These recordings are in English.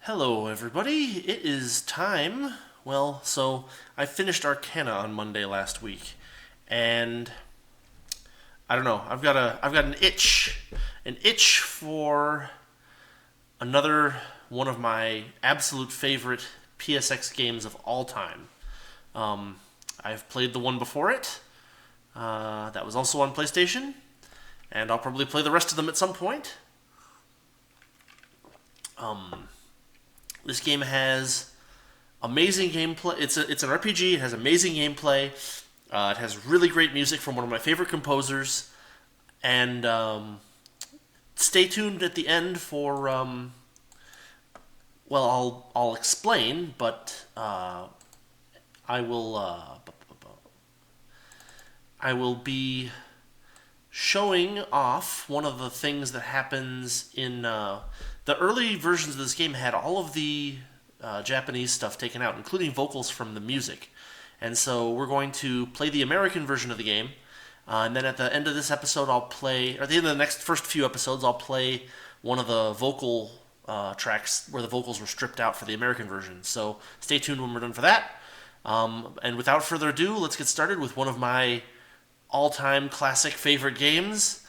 Hello, everybody. It is time. I finished Arcana on Monday last week, and I don't know. I've got an itch for another one of my absolute favorite PSX games of all time. Um, I've played the one before it. That was also on PlayStation, and I'll probably play the rest of them at some point. This game has amazing gameplay. It's an RPG. It has amazing gameplay. It has really great music from one of my favorite composers. And stay tuned at the end for I'll explain, but I will I will be showing off one of the things that happens in the early versions of this game had all of the Japanese stuff taken out, including vocals from the music. And so we're going to play the American version of the game, and then at the end of this episode, or at the end of the next first few episodes, I'll play one of the vocal tracks where the vocals were stripped out for the American version. So stay tuned when we're done for that. And without further ado, let's get started with one of my all-time classic favorite games.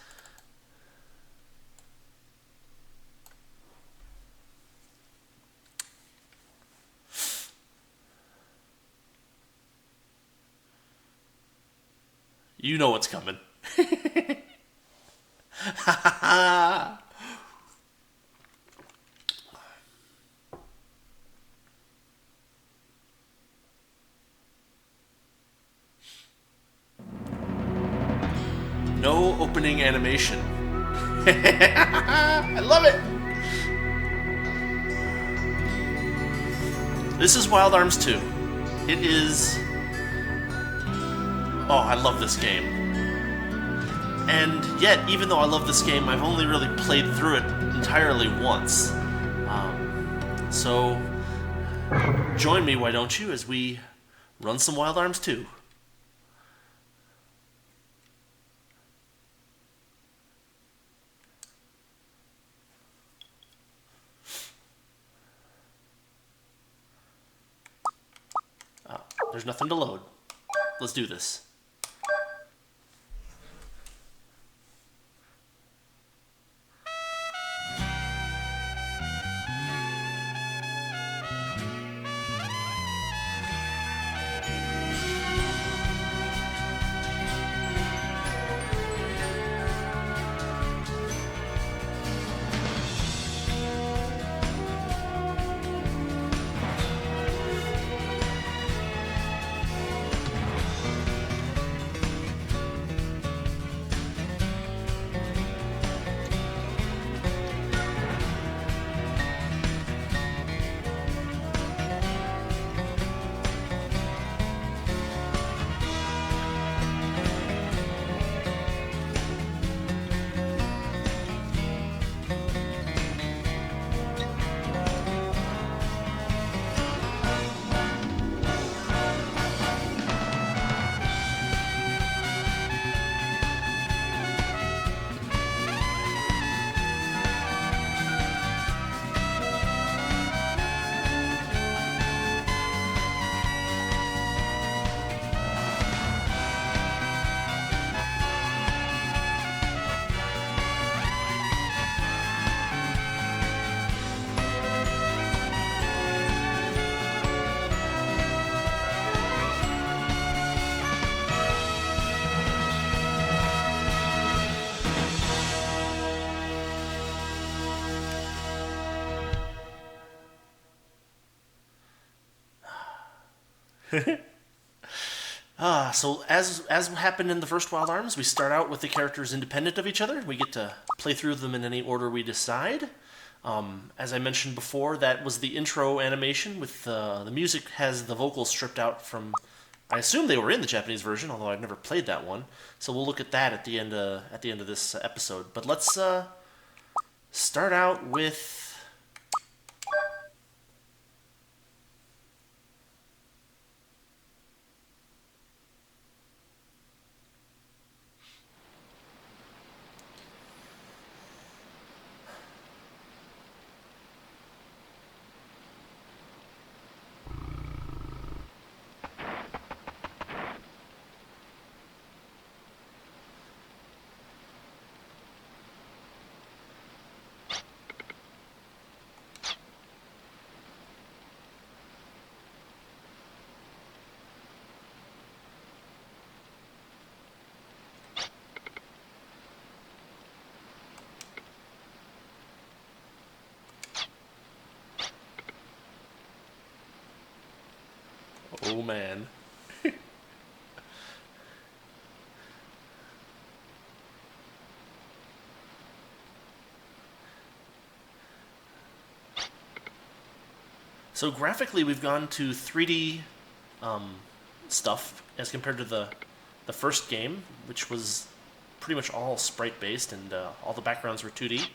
You know what's coming. No opening animation. I love it! This is Wild Arms 2. It is... Oh, I love this game. And yet, even though I love this game, I've only really played through it entirely once. So, join me, why don't you, as we run some Wild Arms 2. There's nothing to load. Let's do this. So as happened in the first Wild Arms, we start out with the characters independent of each other. We get to play through them in any order we decide. As I mentioned before, that was the intro animation with the music has the vocals stripped out from. I assume they were in the Japanese version, although I've never played that one. So we'll look at that at the end of this episode. But let's start out with. Oh man. So graphically, we've gone to 3D stuff as compared to the first game, which was pretty much all sprite based, and all the backgrounds were 2D.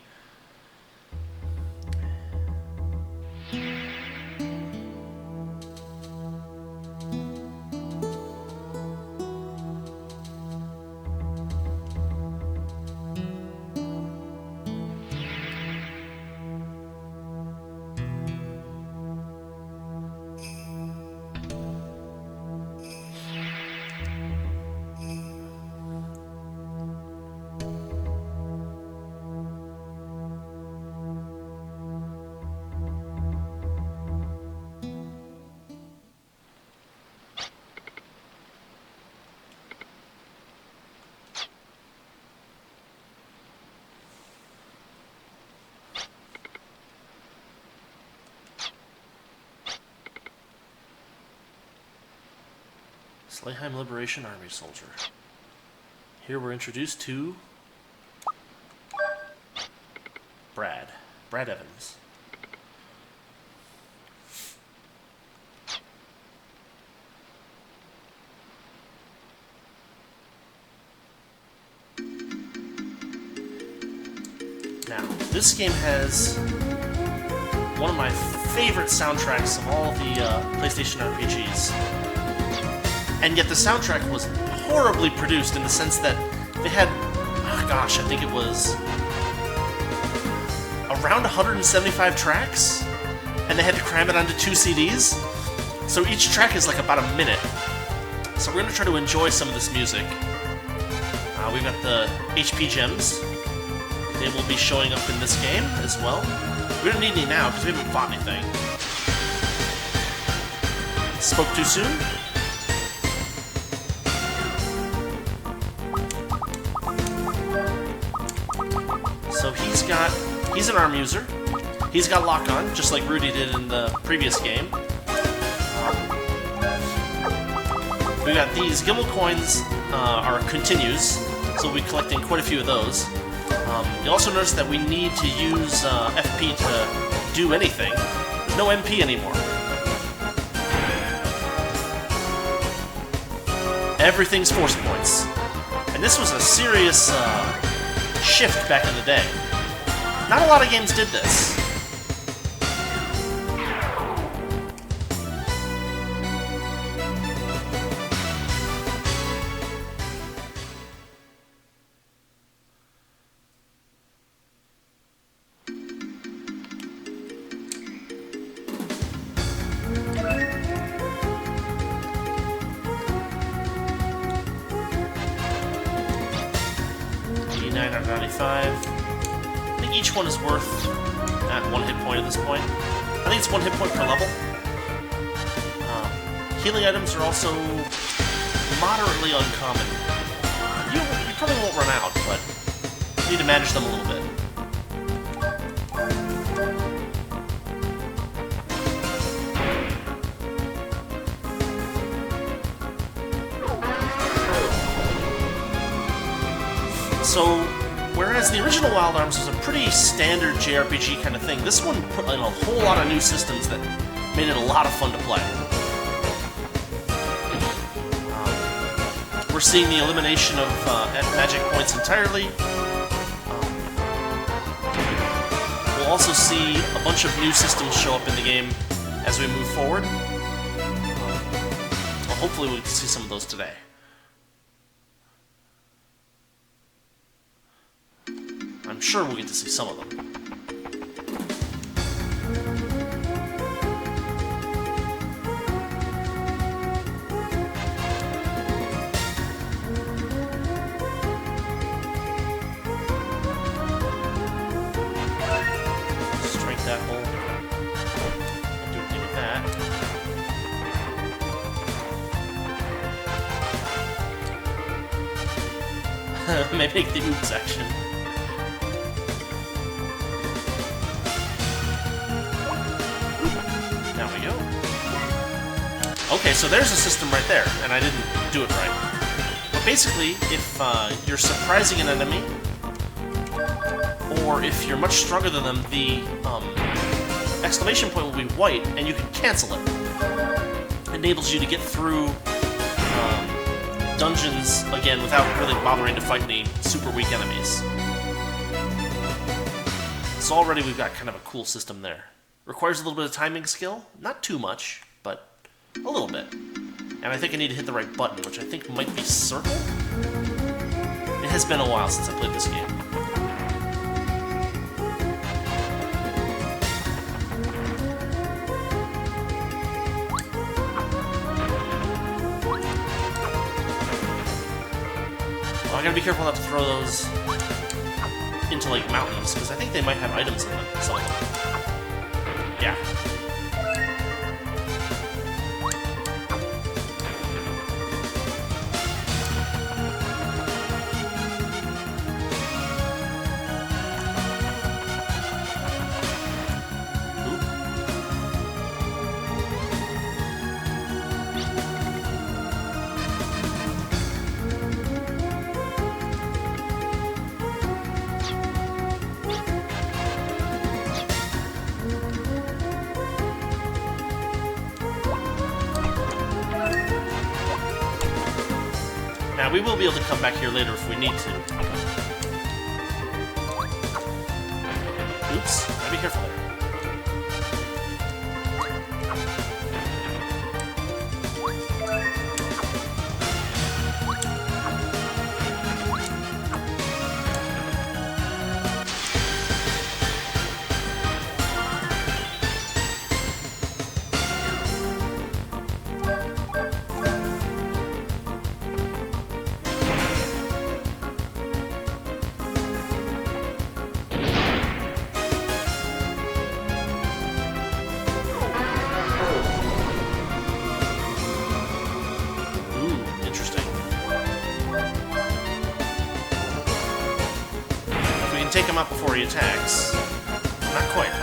Slayheim Liberation Army Soldier. Here we're introduced to Brad Evans. Now, this game has one of my favorite soundtracks of all the PlayStation RPGs. And yet the soundtrack was horribly produced in the sense that they had, oh gosh, I think it was around 175 tracks, and they had to cram it onto 2 CDs. So each track is like about a minute. So we're going to try to enjoy some of this music. We've got the HP gems. They will be showing up in this game as well. We don't need any now because we haven't fought anything. Spoke too soon? So he's an arm user. He's got lock on, just like Rudy did in the previous game. We got these Gimmel coins are continues, so we'll be collecting quite a few of those. You'll also notice that we need to use FP to do anything. There's no MP anymore. Everything's force points. And this was a serious shift back in the day. Not a lot of games did this. I think each one is worth at 1 hit point at this point. I think it's 1 hit point per level. Healing items are also moderately uncommon. You probably won't run out, but you need to manage them a little bit. So, whereas the original Wild Arms was a pretty standard JRPG kind of thing, this one put in a whole lot of new systems that made it a lot of fun to play. We're seeing the elimination of magic points entirely. We'll also see a bunch of new systems show up in the game as we move forward. Well, hopefully we can see some of those today. I'm sure we'll get to see some of them. Strike that hole. Don't do anything with that. May make the oops action. Okay, so there's a system right there, and I didn't do it right. But basically, if you're surprising an enemy, or if you're much stronger than them, the exclamation point will be white, and you can cancel it. It enables you to get through dungeons, again, without really bothering to fight any super weak enemies. So already we've got kind of a cool system there. Requires a little bit of timing skill, not too much, but a little bit. And I think I need to hit the right button, which I think might be circle? It has been a while since I played this game. Well, I gotta be careful not to throw those into, like, mountains, because I think they might have items in them, some of them. Yeah. Now, we will be able to come back here later if we need to. Oops, gotta be careful there. Take him out before he attacks. Not quite.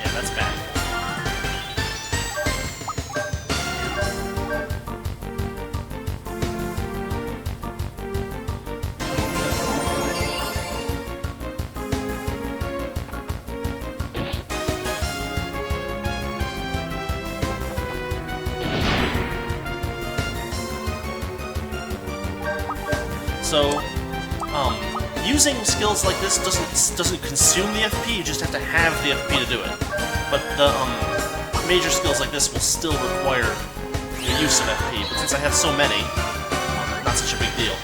Yeah, that's bad. So, using skills like this doesn't consume the FP. You just have to have the FP to do it. But the major skills like this will still require the use of FP. But since I have so many, not such a big deal.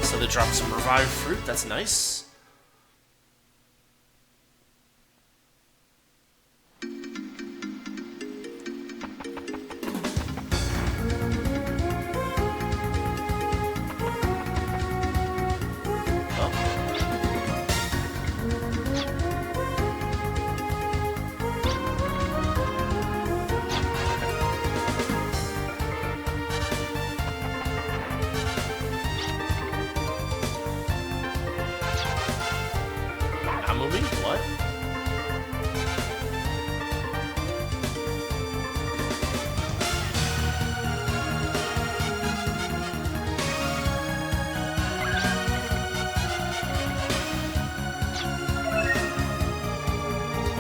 So they drop some revived fruit, that's nice. What?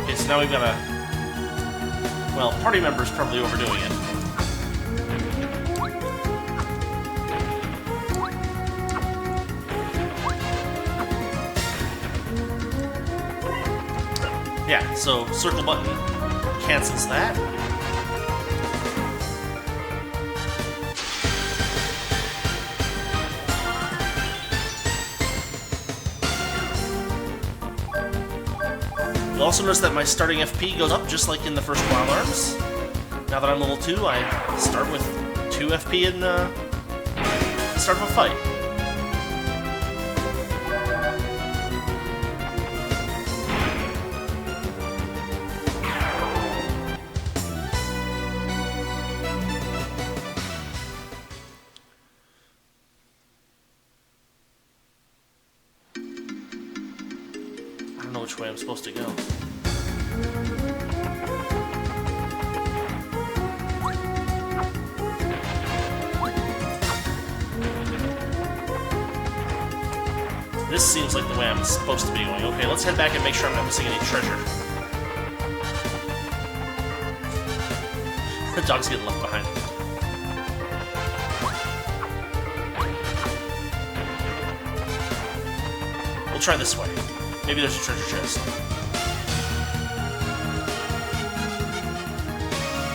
Okay, so now we've got a... Well, party member's probably overdoing it. Yeah, so circle button cancels that. You'll also notice that my starting FP goes up just like in the first Wild Arms. Now that I'm level 2, I start with 2 FP and start of a fight. I don't know which way I'm supposed to go. This seems like the way I'm supposed to be going. Okay, let's head back and make sure I'm not missing any treasure. The dog's getting left behind. We'll try this way. Maybe there's a treasure chest.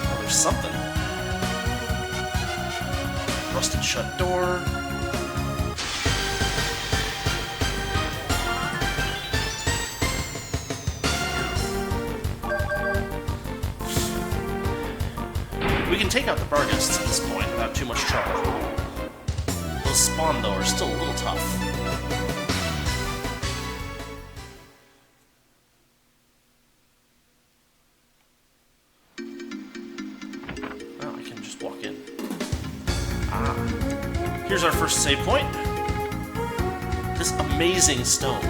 Oh, there's something. Rusted shut door. We can take out the Barghists at this point without too much trouble. Those spawn, though, are still a little tough. Oh, I can just walk in. Ah. Here's our first save point. This amazing stone.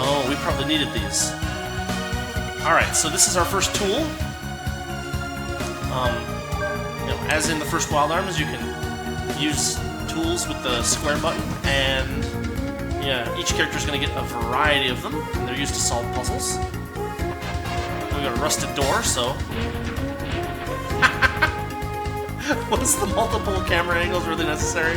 Oh, we probably needed these. Alright, so this is our first tool. As in the first Wild Arms, you can use tools with the square button, and yeah, each character is going to get a variety of them, and they're used to solve puzzles. We got a rusted door, so... Was the multiple camera angles really necessary?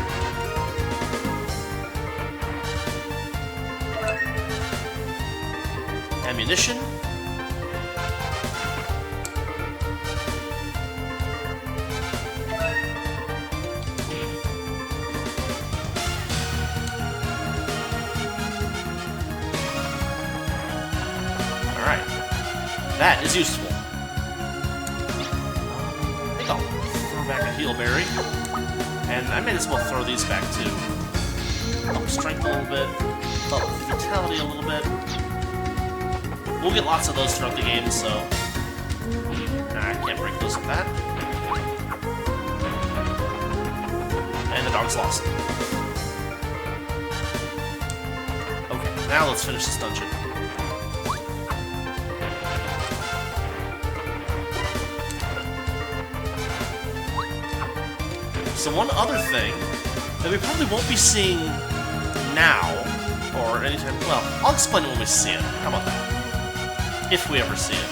Ammunition. Alright. That is useful. I think I'll throw back a heal berry. And I may as well throw these back too. Up strength a little bit. Up vitality a little bit. We'll get lots of those throughout the game, so... Nah, I can't break those with that. And the dog's lost. Okay, now let's finish this dungeon. So one other thing that we probably won't be seeing now, or anytime... Well, I'll explain it when we see it. How about that? If we ever see it.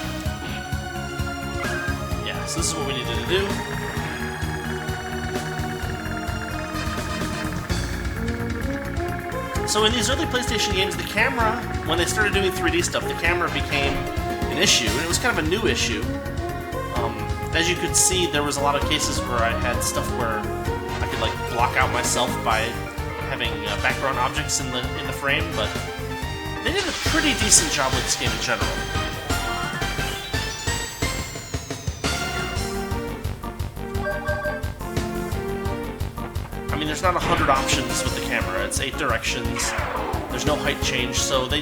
Yeah, so this is what we needed to do. So in these early PlayStation games, the camera, when they started doing 3D stuff, the camera became an issue, and it was kind of a new issue. As you could see, there was a lot of cases where I had stuff where I could like block out myself by having background objects in the frame, but they did a pretty decent job with this game in general. I mean, there's not 100 options with the camera. It's 8 directions. There's no height change, so they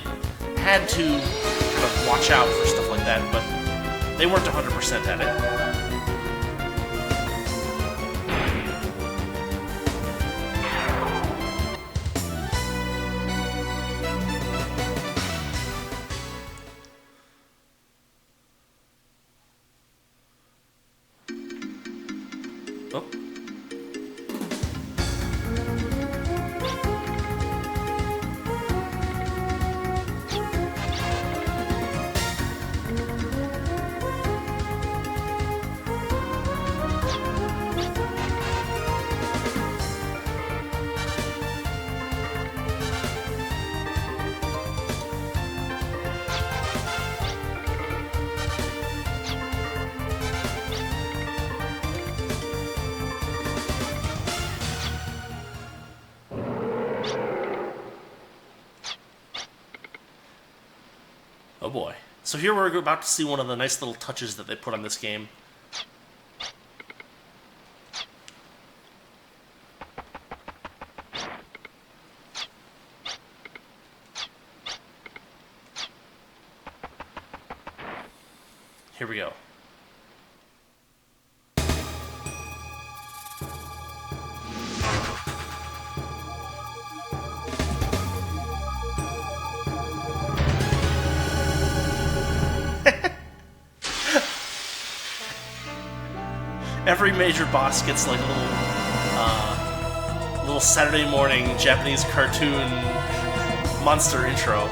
had to kind of watch out for stuff like that, but they weren't 100% at it. Oh. Oh boy. So here we're about to see one of the nice little touches that they put on this game. Here we go. Every major boss gets like a little Saturday morning Japanese cartoon monster intro.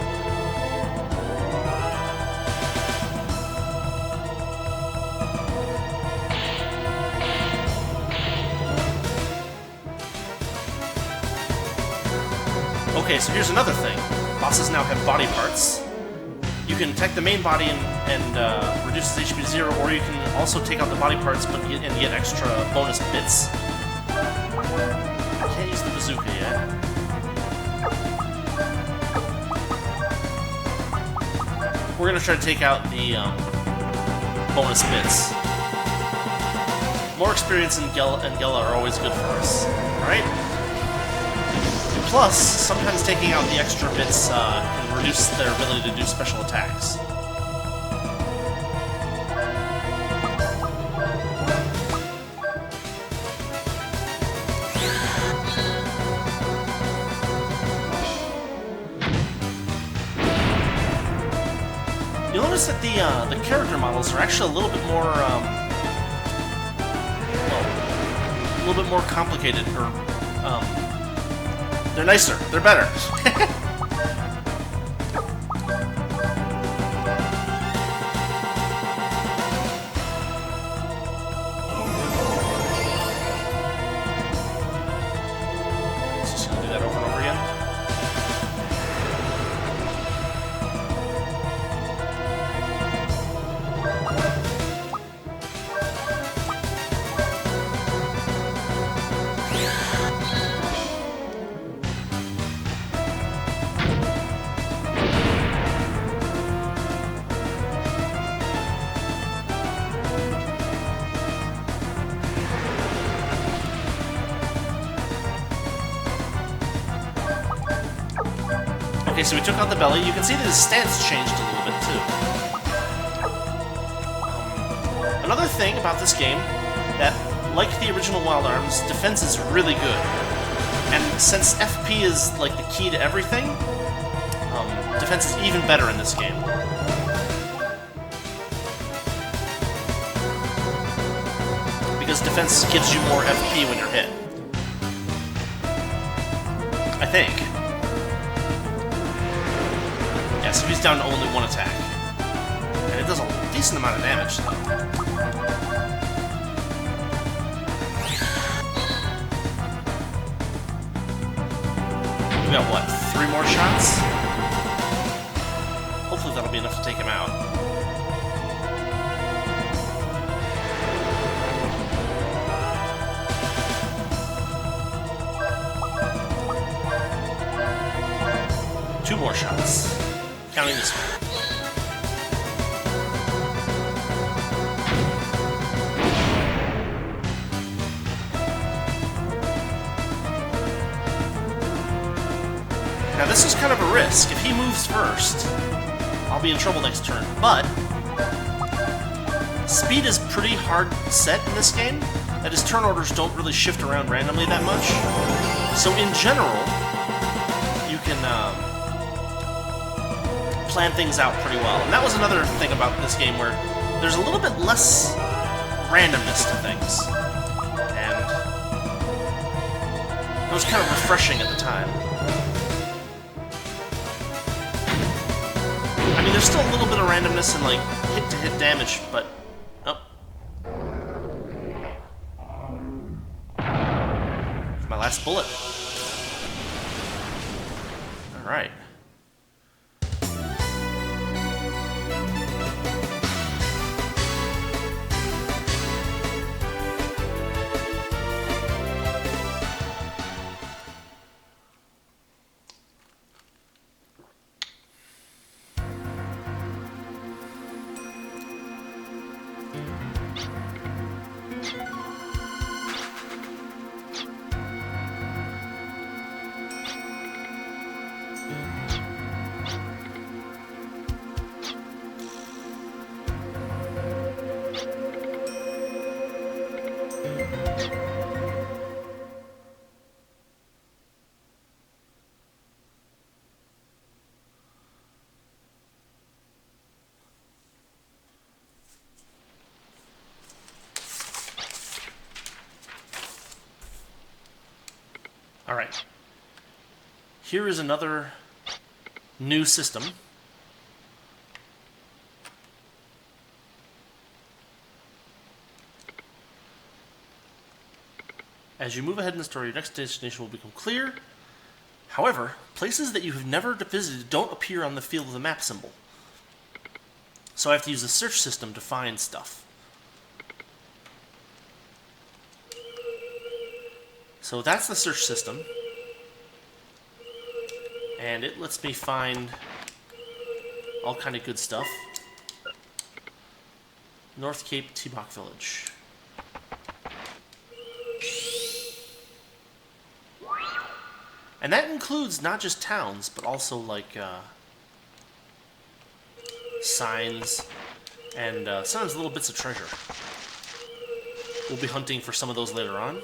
Okay, so here's another thing. Bosses now have body parts. You can attack the main body and reduce his HP to 0, or you can also take out the body parts and get extra bonus bits. I can't use the bazooka yet. We're going to try to take out the bonus bits. More experience and Gela are always good for us. Alright? Plus, sometimes taking out the extra bits can reduce their ability to do special attacks. You'll notice that the character models are actually a little bit more, well, a little bit more complicated, or, they're nicer. They're better. Just gonna do that over and over again. Okay, so we took out the belly. You can see that his stance changed a little bit, too. Another thing about this game, that, like the original Wild Arms, defense is really good. And since FP is, like, the key to everything, defense is even better in this game. Because defense gives you more FP when you're hit. I think. So he's down to only one attack. And it does a decent amount of damage, though. We got, what, 3 more shots? Hopefully that'll be enough to take him out. Two more shots. Counting this one. Now this is kind of a risk. If he moves first, I'll be in trouble next turn. But speed is pretty hard set in this game. That his turn orders don't really shift around randomly that much. So in general, you can plan things out pretty well. And that was another thing about this game, where there's a little bit less randomness to things. And it was kind of refreshing at the time. I mean, there's still a little bit of randomness in, like, hit-to-hit damage, but... Oh. My last bullet. Alright. Alright. Here is another new system. As you move ahead in the story, your next destination will become clear. However, places that you have never visited don't appear on the field of the map symbol. So I have to use the search system to find stuff. So that's the search system. And it lets me find all kind of good stuff. North Cape Tebok Village. And that includes not just towns, but also like signs and sometimes little bits of treasure. We'll be hunting for some of those later on.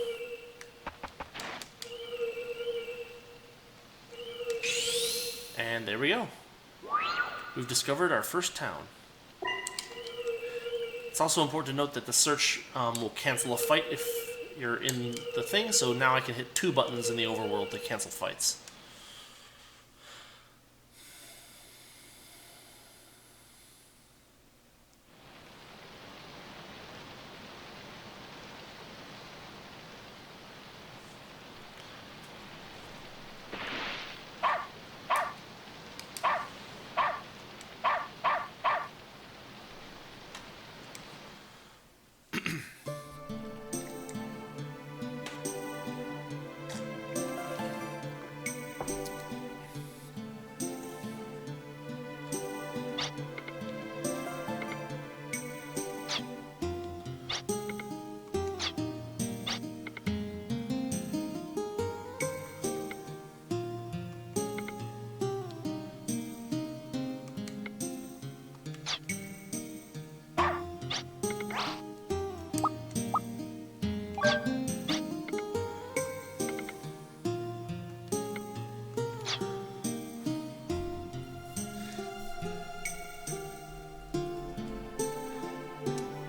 And there we go. We've discovered our first town. It's also important to note that the search will cancel a fight if you're in the thing, so now I can hit 2 buttons in the overworld to cancel fights.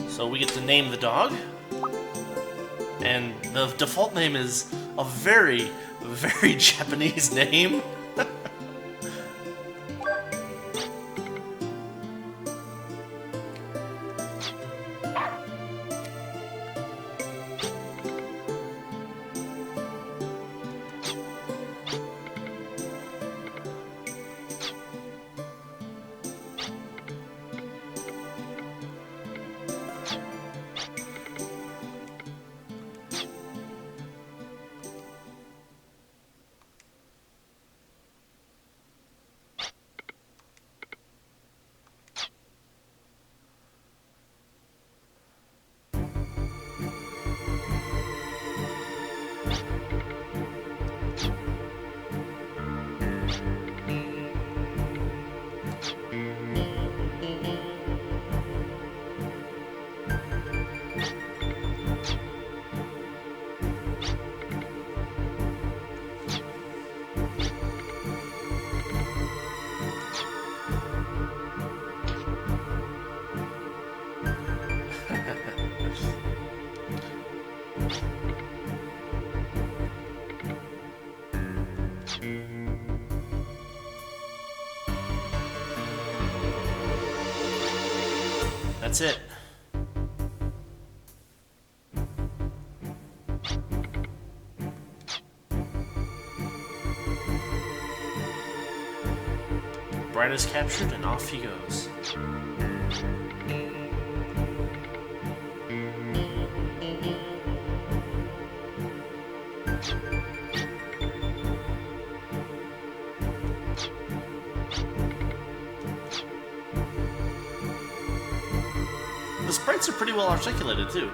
So we get to name the dog. And the default name is a very, very Japanese name. That's it. Bride is captured and off he goes. The sprites are pretty well articulated too.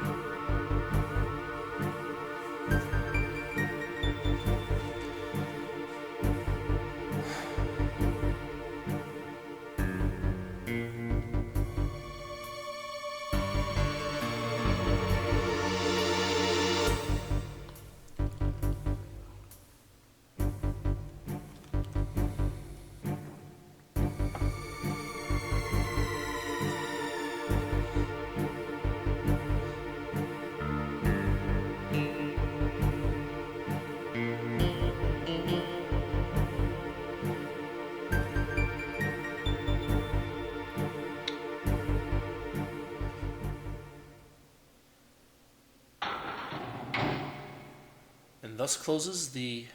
thus closes the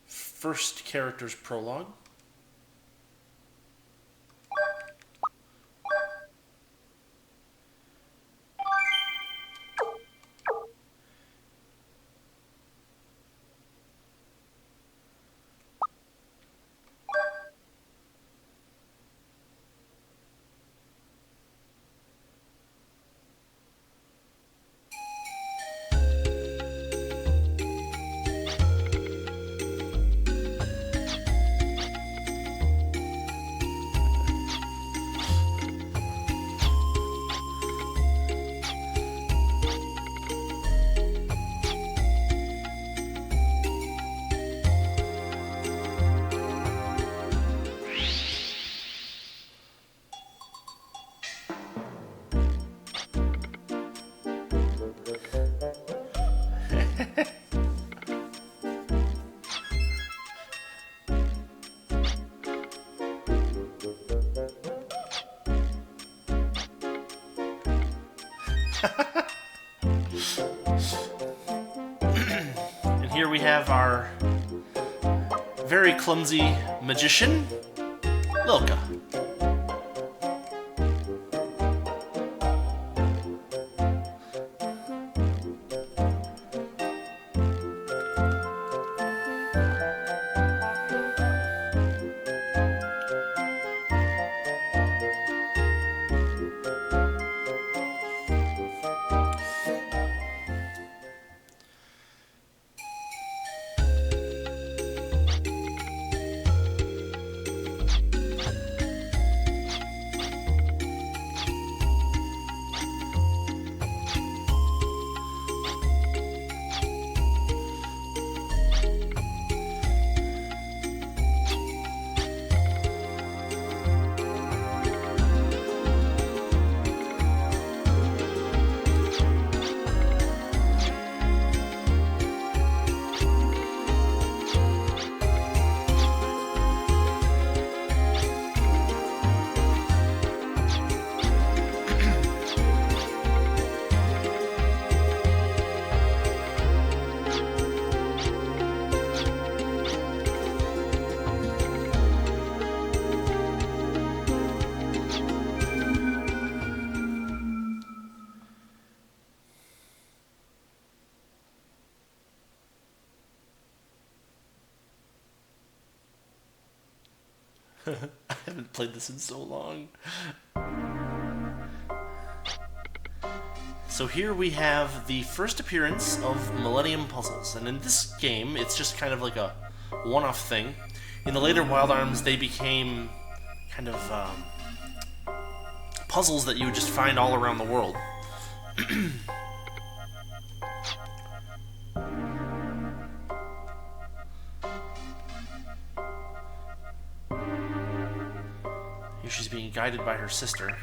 first character's prologue. And here we have our very clumsy magician, Lilka. I haven't played this in so long. So here we have the first appearance of Millennium Puzzles, and in this game it's just kind of like a one-off thing. In the later Wild Arms they became kind of puzzles that you would just find all around the world. Here she's being guided by her sister.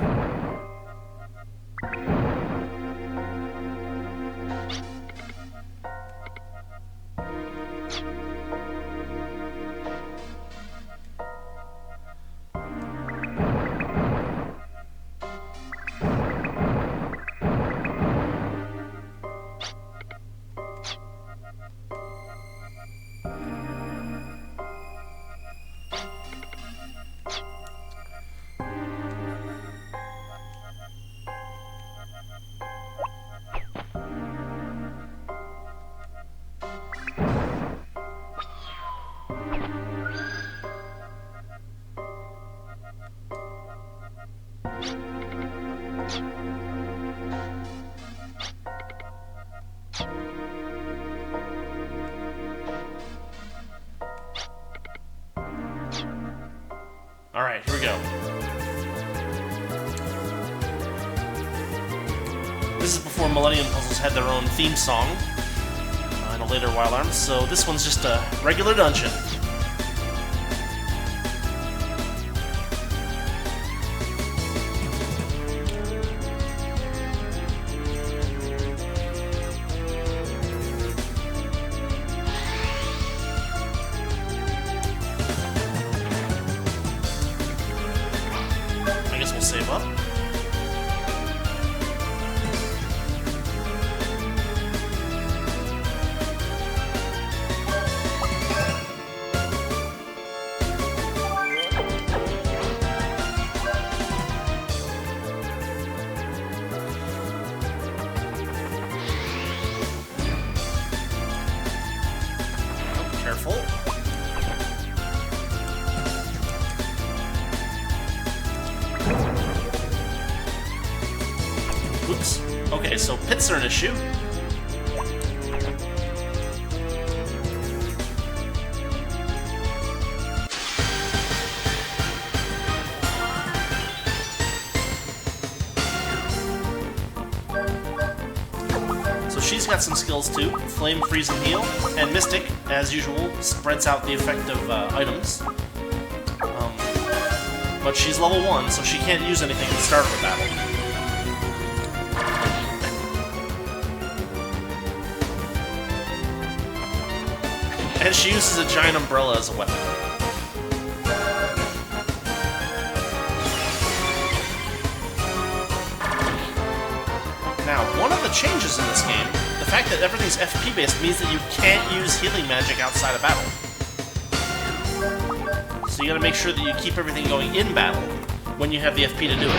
Alright, here we go. This is before Millennium Puzzles had their own theme song in a later Wild Arms, so this one's just a regular dungeon. Save up. so pits are an issue. She's got some skills too. Flame, Freeze, and Heal. And Mystic, as usual, spreads out the effect of items. But she's level 1, so she can't use anything at the start of a battle. And she uses a giant umbrella as a weapon. Now, one of the changes in this game, the fact that everything's FP-based, means that you can't use healing magic outside of battle. So you gotta make sure that you keep everything going in battle when you have the FP to do it.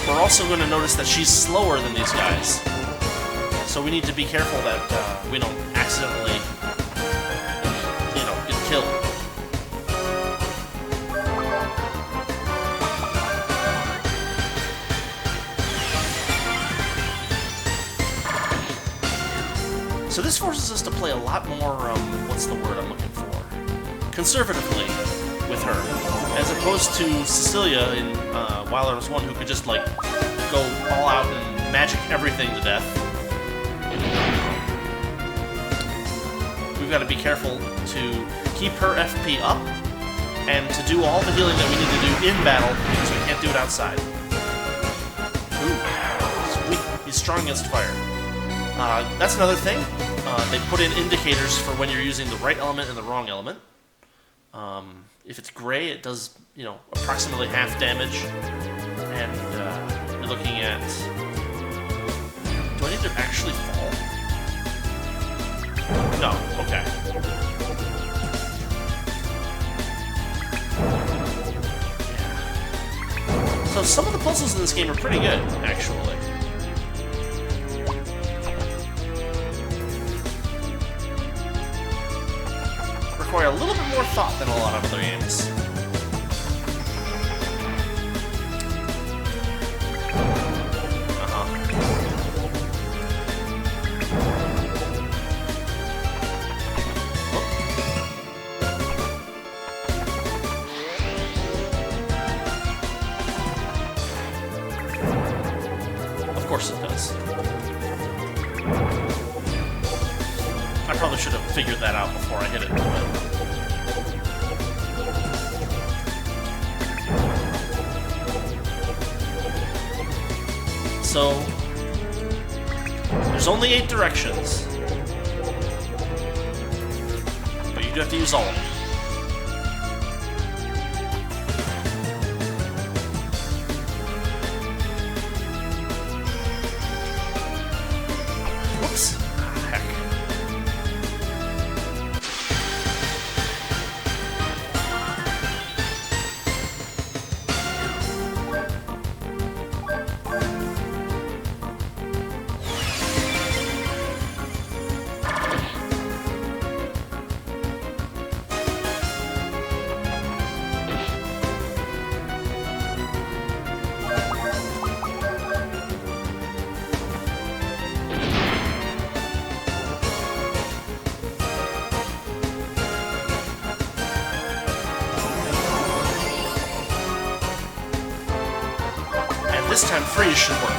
We're also going to notice that she's slower than these guys. So we need to be careful that we don't accidentally, get killed. So this forces us to play a lot more, what's the word I'm looking for? Conservatively with her. As opposed to Cecilia in Wild Arms 1, who could just, go all out and magic everything to death. We've got to be careful to keep her FP up and to do all the healing that we need to do in battle, so we can't do it outside. Ooh, sweet. He's strong against fire. That's another thing. They put in indicators for when you're using the right element and the wrong element. If it's gray, it does, approximately half damage. And you're looking at... Do I need to actually fall? No, okay. Yeah. So some of the puzzles in this game are pretty good, actually. Require a little bit more thought than a lot of other games. Of course it does. I probably should have figured that out before I hit it. So, there's only 8 directions. But you do have to use all of them. Whoops. Heck. This time, freeze should work.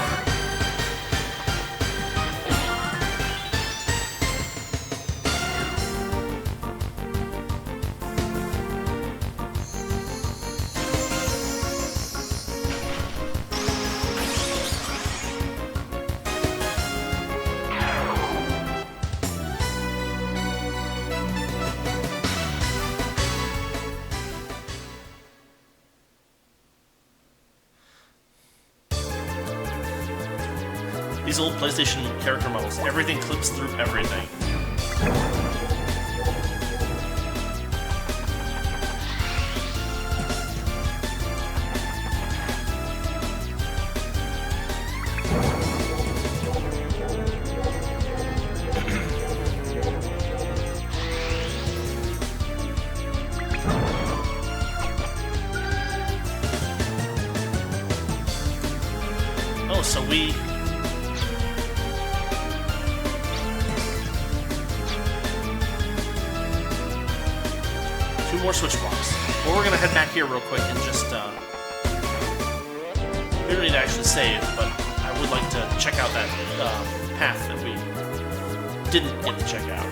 These old PlayStation character models, everything clips through everything. be... Two more switch blocks. Well, we're gonna head back here real quick and just, we don't need to actually save, but I would like to check out that path that we didn't get to check out.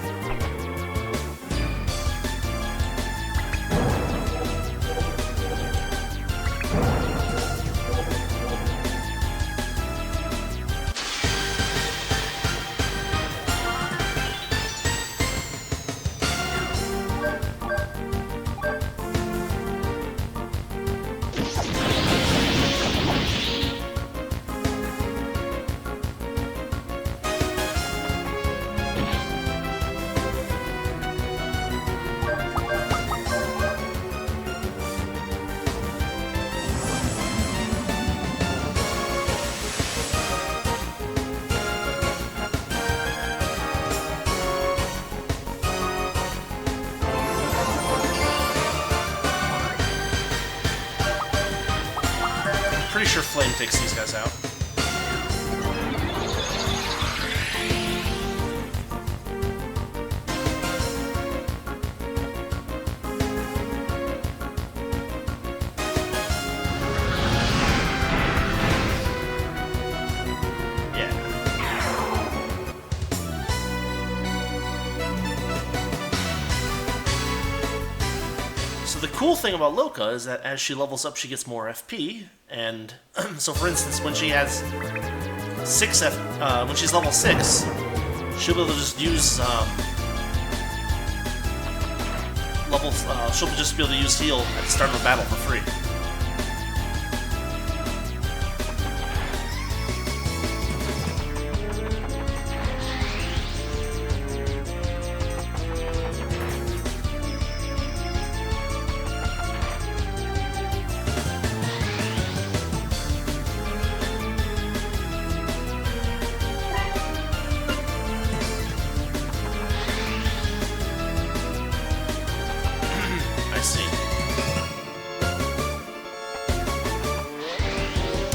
Pretty sure Flame takes these guys out. Yeah. So the cool thing about Loka is that as she levels up, she gets more FP. And so, for instance, when she has when she's level 6, she'll be able to just use she'll just be able to use heal at the start of the battle for free.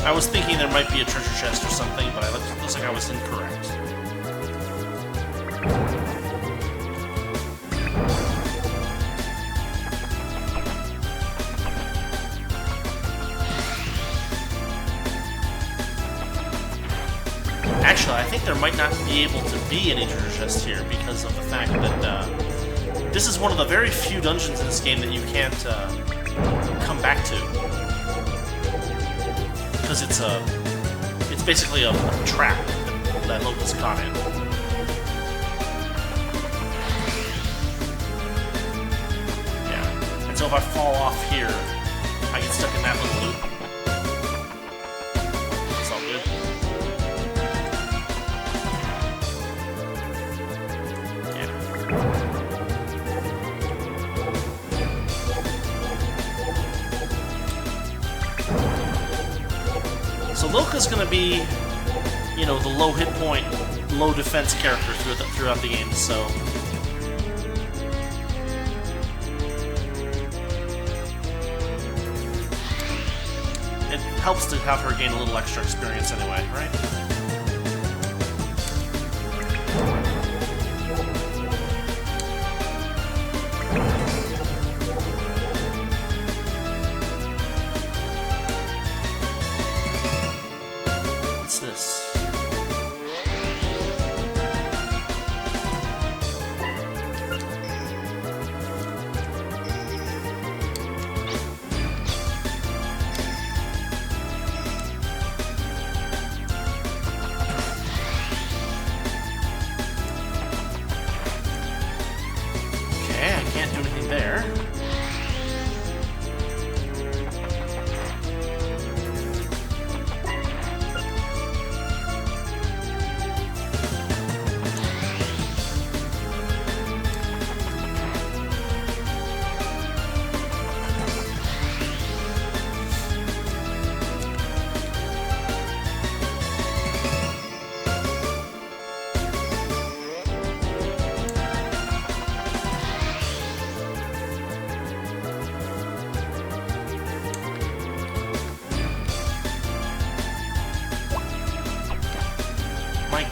I was thinking there might be a treasure chest or something, but it looks like I was incorrect. Actually, I think there might not be able to be any treasure chest here because of the fact that this is one of the very few dungeons in this game that you can't come back to. Because it's basically a trap that Loka's caught in. Yeah. And so if I fall off here, I get stuck in that little loop. It's all good. So Loka's going to be, you know, the low hit point, low defense character throughout the game, so... It helps to have her gain a little extra experience anyway, right? There.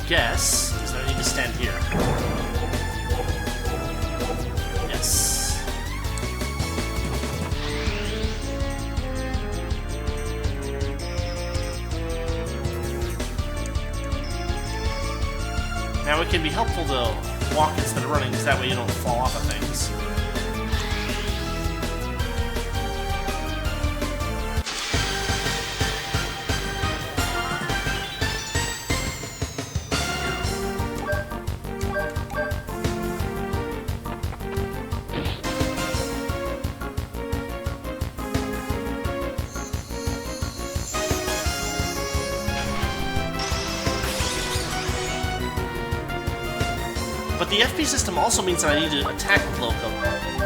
guess is that I need to stand here. Yes. Now it can be helpful to walk instead of running, because that way you don't fall off of things. But the FP system also means that I need to attack with Locum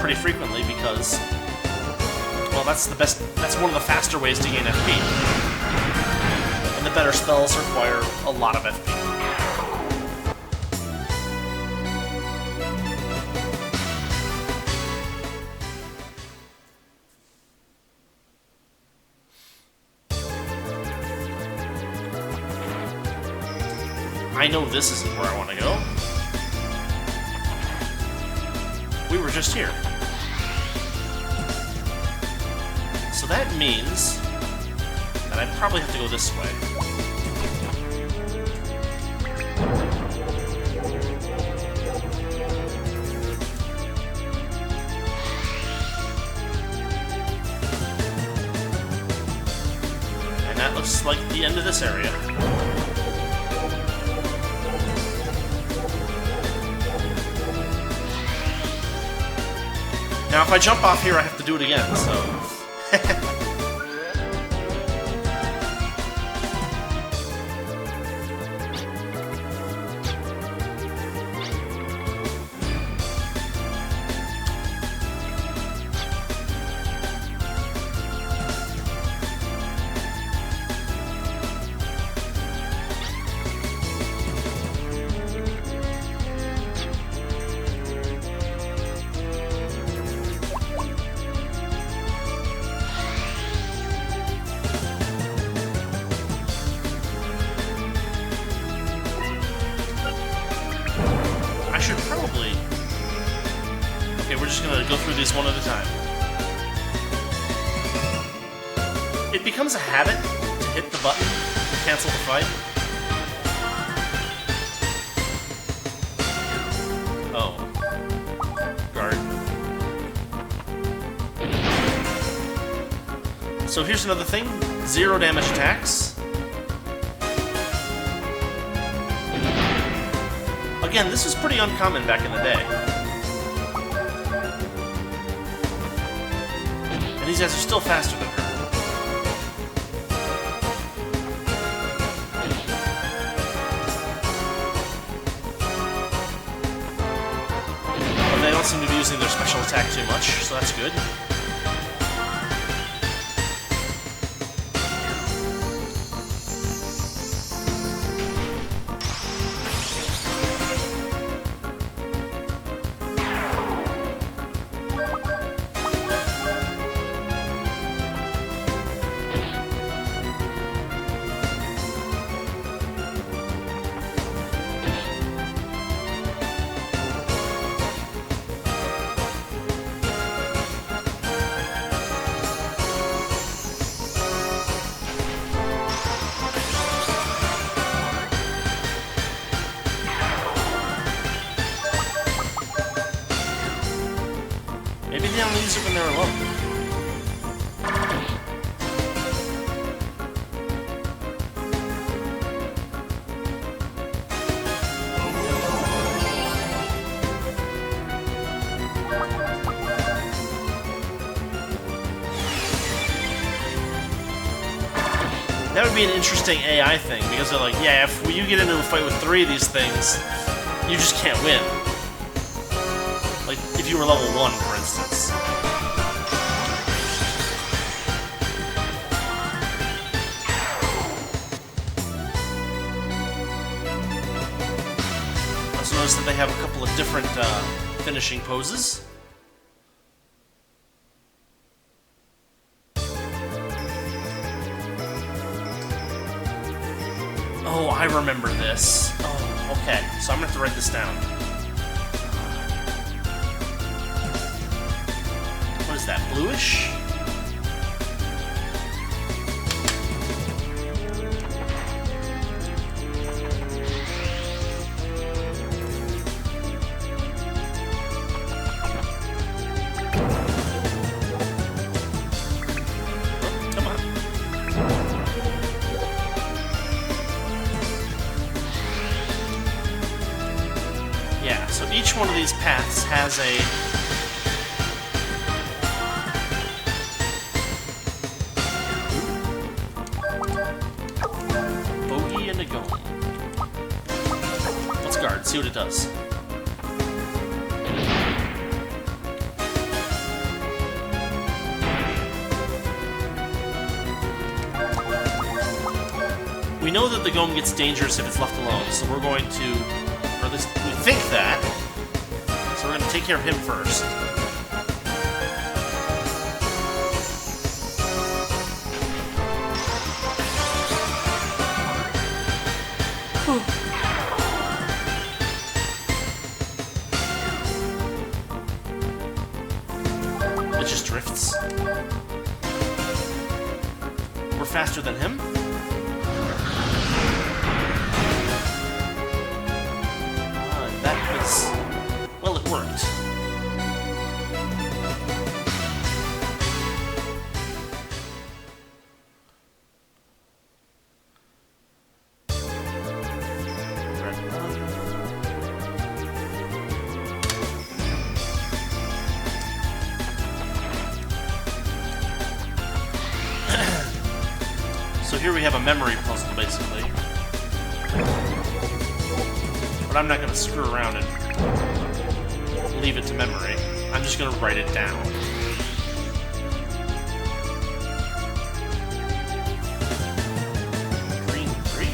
pretty frequently because, well, that's one of the faster ways to gain FP. And the better spells require a lot of FP. I know this isn't where I want to go. We were just here. So that means that I probably have to go this way. And that looks like the end of this area. Now, if I jump off here, I have to do it again, so... Okay, we're just gonna go through these one at a time. It becomes a habit to hit the button to cancel the fight. Oh. Guard. So here's another thing. 0 damage attacks. Again, this was pretty uncommon back in the day. And these guys are still faster than her. But they don't seem to be using their special attack too much, so that's good. Maybe they only use it when they're alone. That would be an interesting AI thing, because they're like, yeah, if you get into a fight with 3 of these things, you just can't win. Like, if you were level 1, for instance. Also notice that they have a couple of different finishing poses. Oh, I remember this. Oh. Okay, so I'm gonna have to write this down. What is that, bluish? Each one of these paths has a bogey and a gome. Let's guard, see what it does. We know that the gome gets dangerous if it's left alone, so we're going to, or at least we think that. So we're going to take care of him first. It just drifts. We're faster than him. That was... well, it worked. So here we have a memory puzzle, basically. But I'm not going to screw around and leave it to memory. I'm just going to write it down. Green 3.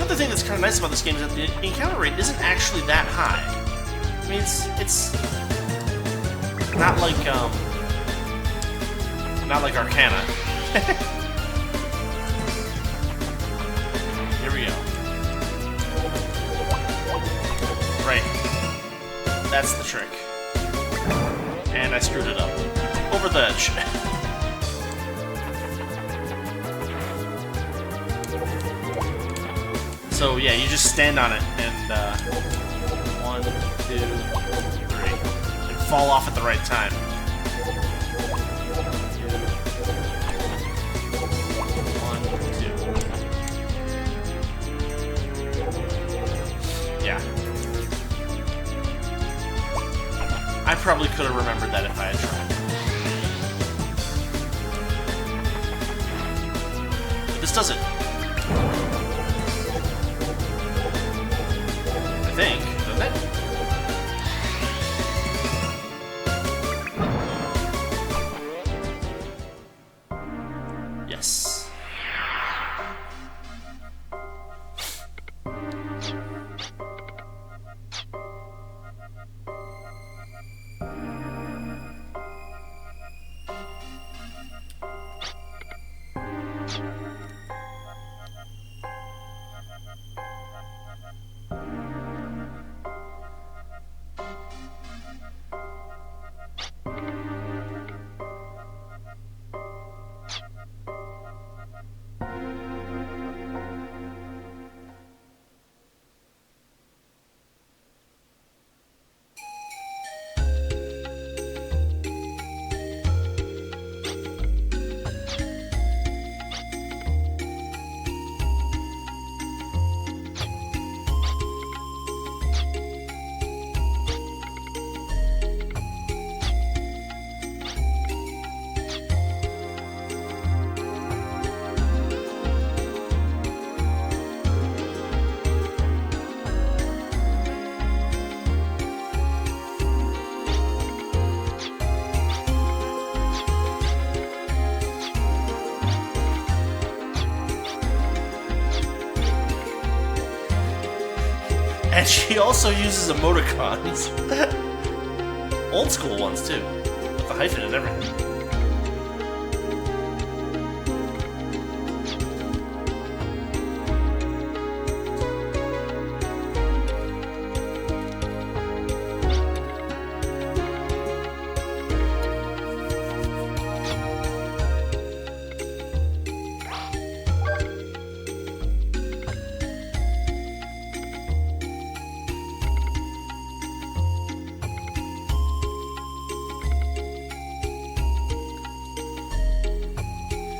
The thing that's kind of nice about this game is that the encounter rate isn't actually that high. I mean, it's not like Arcana. Here we go. Right. That's the trick. And I screwed it up. Over the edge. So yeah, you just stand on it and 1, 2, 3, and fall off at the right time. 1, 2. Yeah. I probably could have remembered that if I had tried. But this does it. I think, doesn't it? Yes. And she also uses emoticons. Old school ones, too. With the hyphen and everything.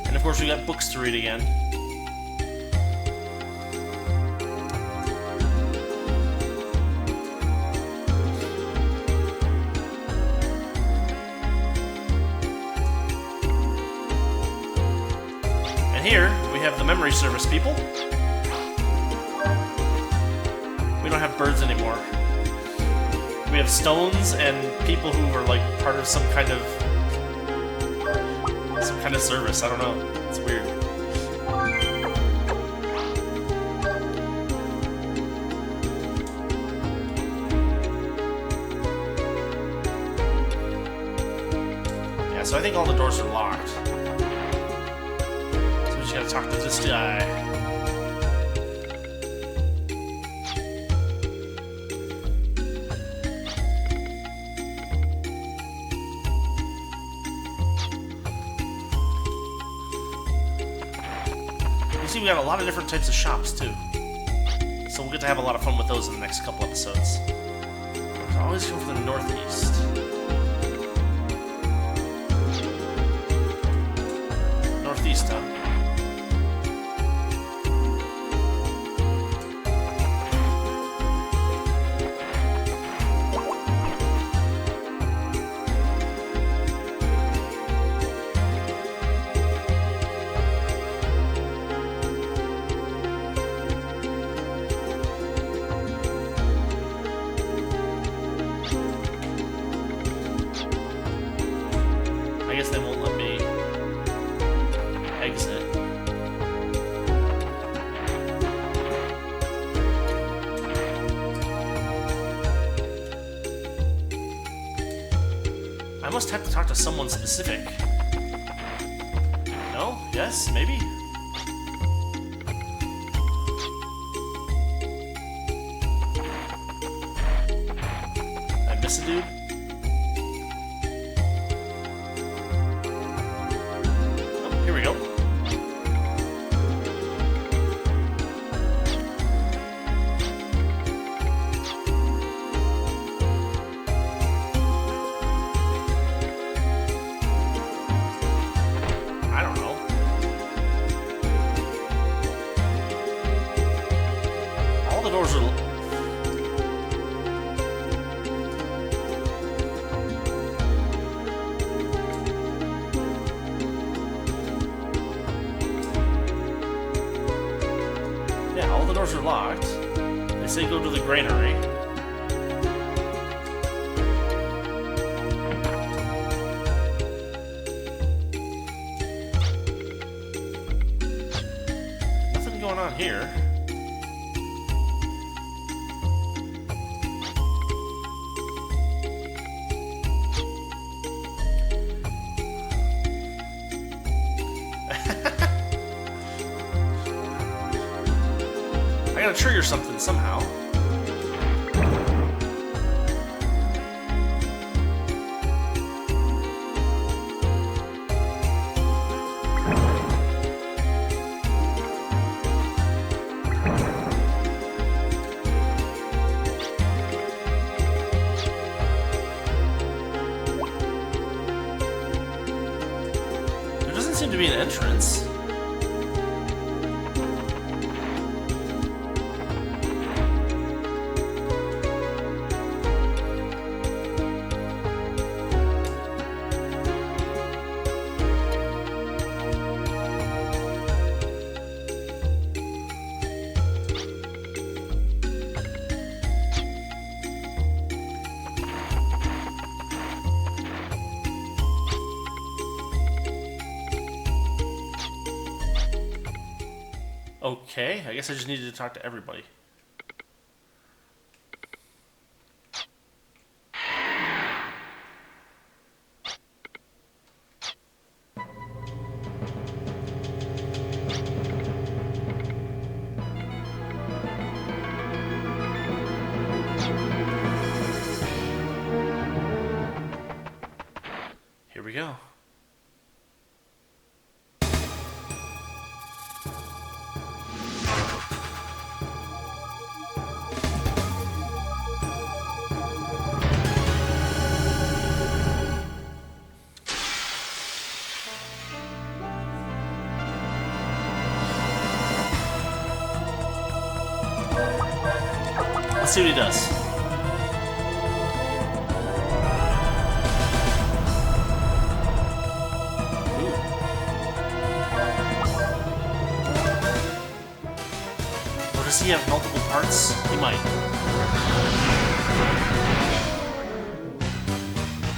And of course we got books to read again. And here we have the memory service people. We don't have birds anymore. We have stones and people who are like part of some kind of service. I don't know. It's weird. Yeah, so I think all the doors are locked. So we just gotta talk to this guy. See, we got a lot of different types of shops too, so we'll get to have a lot of fun with those in the next couple episodes. I always come from the northeast. Northeast, huh? I guess they won't let me exit. I must have to talk to someone specific. No? Yes? Maybe? I miss a dude? Here we go. I don't know. All the doors are... Yeah, all the doors are locked. They say go to the granary. Nothing going on here. I gotta trigger something somehow. There doesn't seem to be an entrance. Okay, I guess I just needed to talk to everybody. Let's see what he does. Ooh. Or does he have multiple parts? He might.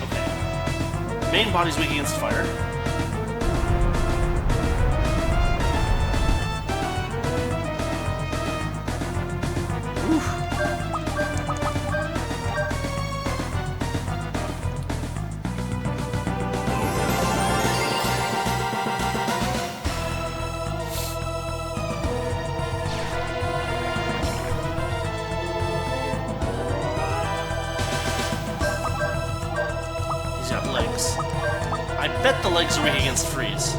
Okay. Main body's weak against fire. He's got legs. I bet the legs are weak against freeze.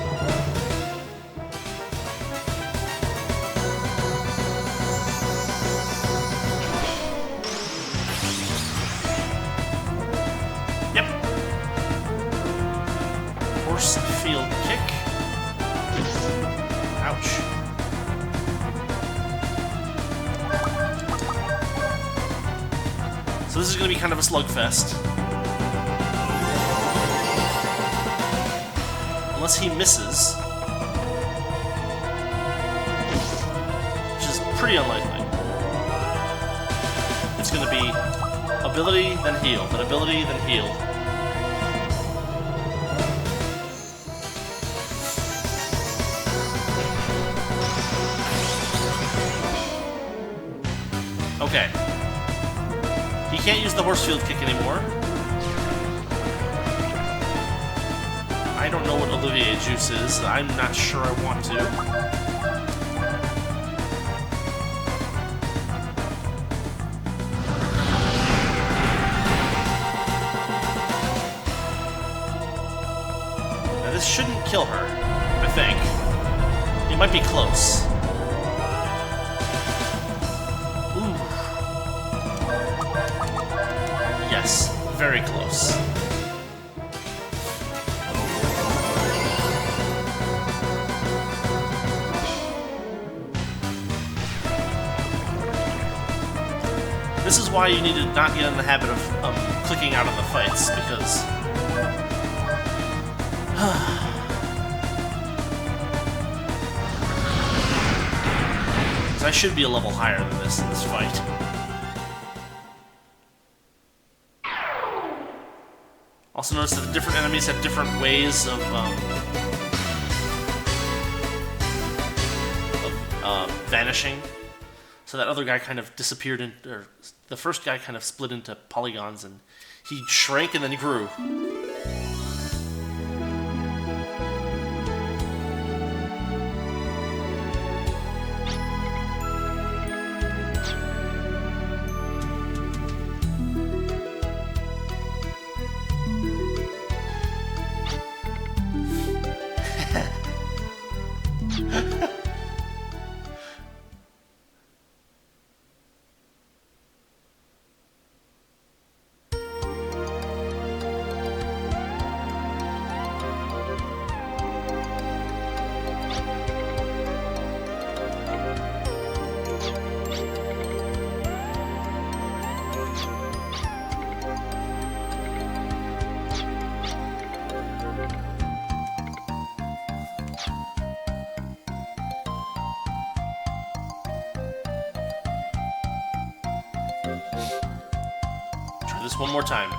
Yep. Force field kick. Ouch. So this is going to be kind of a slugfest. Unless he misses. Which is pretty unlikely. It's going to be ability, then heal, then ability, then heal. Okay. He can't use the horse field kick anymore. I don't know what Olivier Juice is. I'm not sure I want to. Now this shouldn't kill her, I think. It might be close. Ooh. Yes, very close. This is why you need to not get in the habit of clicking out of the fights, because... I should be a level higher than this in this fight. Also notice that the different enemies have different ways of vanishing. So that other guy kind of disappeared, or the first guy kind of split into polygons, and he shrank and then he grew. This one more time.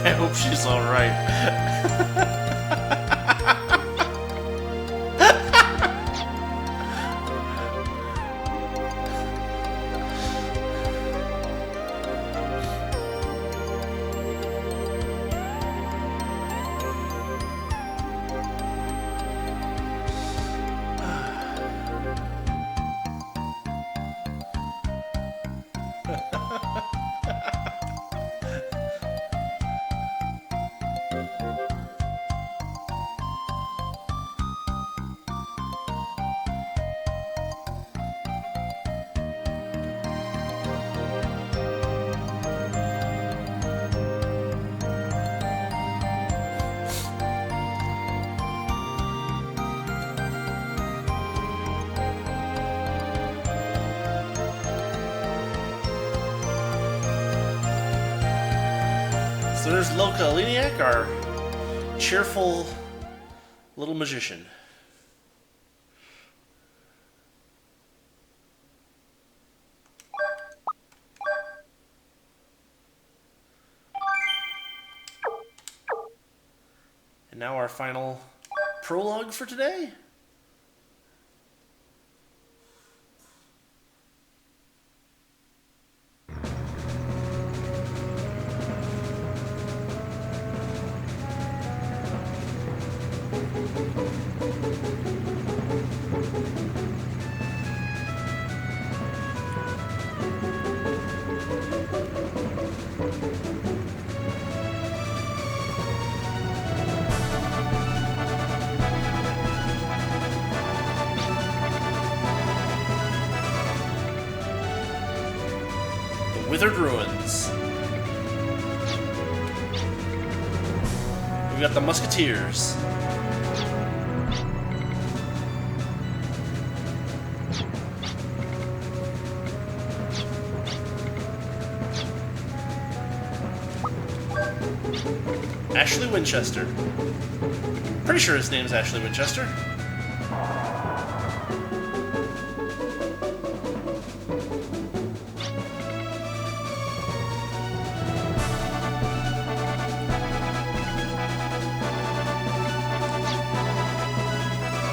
I hope she's all right. So there's Loka Aleniak, our cheerful little magician. And now our final prologue for today. Withered Ruins. We got the Musketeers. Ashley Winchester. Pretty sure his name is Ashley Winchester.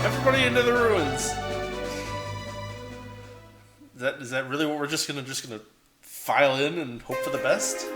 Everybody into the ruins. Is that really what we're just gonna file in and hope for the best?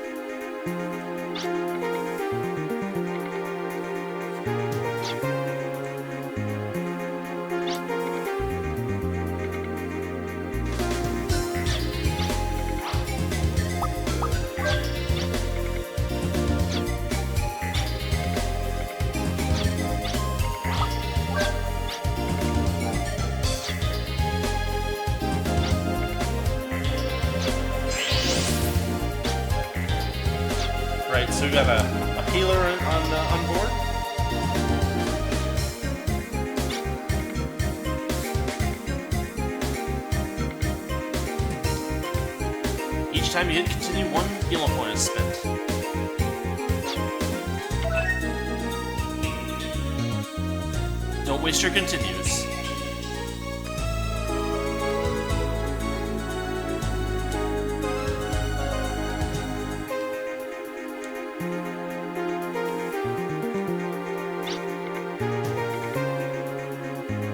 Right, so we got a healer on board. Each time you hit continue, one healer point is spent. Don't waste your continues.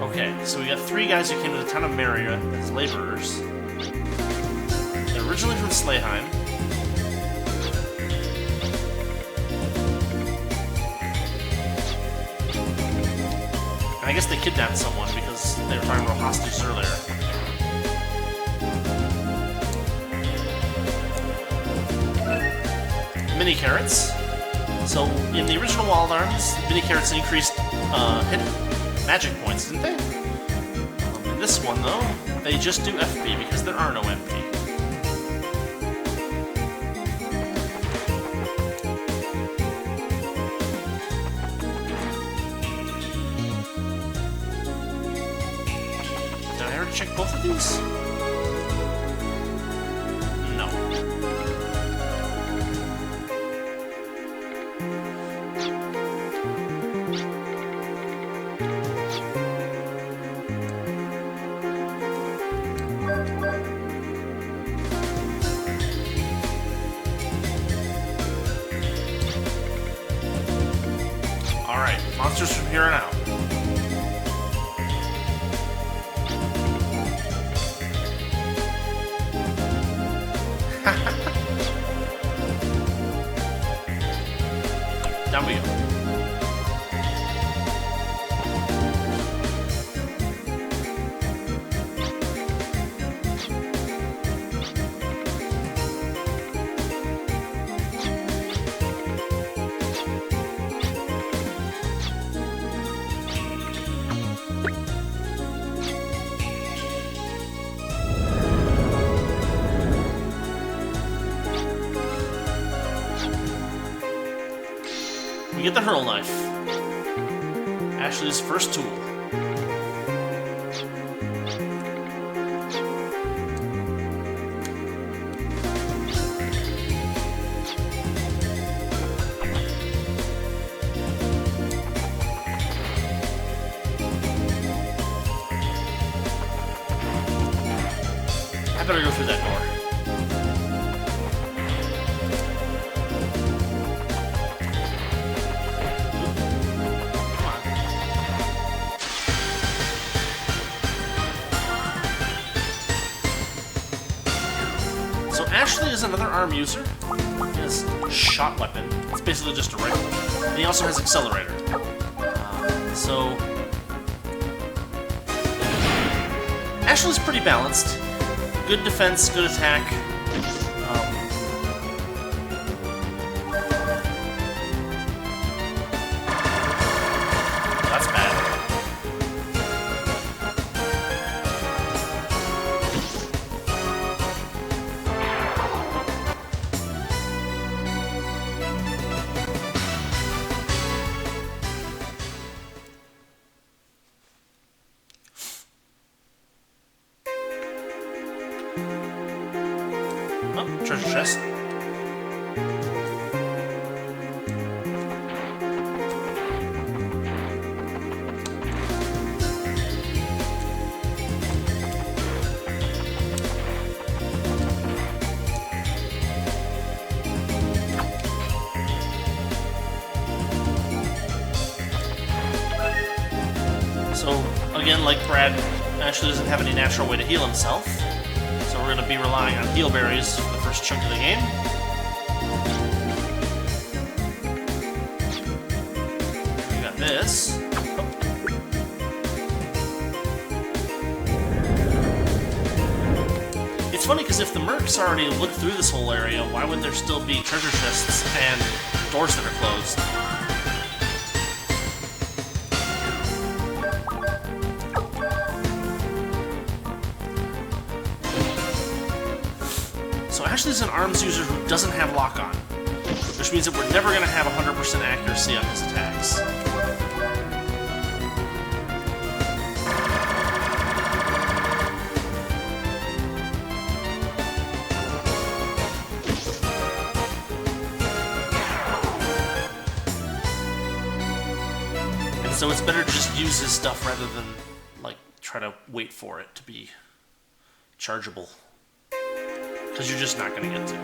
Okay, so we got 3 guys who came to the town of Maria as laborers. They're originally from Slayheim. And I guess they kidnapped someone because they were talking about hostages earlier. Mini carrots. So in the original Wild Arms, mini carrots increased hit magic points, didn't they? In this one, though, they just do FP because there are no MP. Did I already check both of these? No. Alright, monsters from here on out. Down we go. We get the hurl knife. Ashley's first tool. Ashley is another arm user. He has shot weapon. It's basically just a rifle. And he also has accelerator. So Ashley's pretty balanced. Good defense, good attack. That's bad. Oh, treasure chest. So, again, like Brad, Ashley doesn't have any natural way to heal himself. So we're going to be relying on heal berries for the first chunk of the game. We got this. It's funny because if the mercs already looked through this whole area, why would there still be treasure chests and doors that are closed? So Ashley's an arms user who doesn't have lock-on, which means that we're never going to have 100% accuracy on his attacks. And so it's better to just use his stuff rather than, like, try to wait for it to be chargeable. Because you're just not going to get to.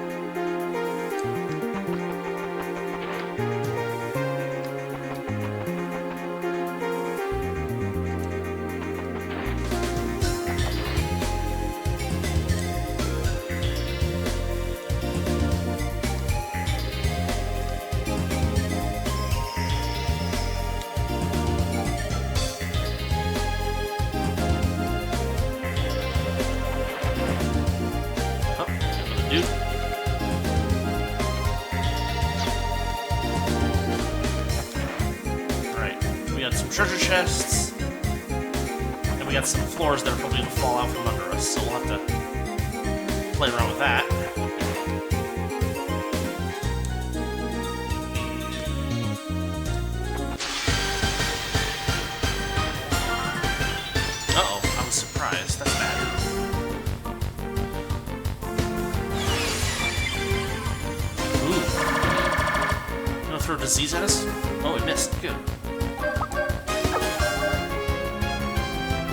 Alright, we got some treasure chests, and we got some floors that are probably going to fall out from under us, so we'll have to play around with that. Uh-oh, I was surprised. That's bad. Throw disease at us? Oh, it missed. Good.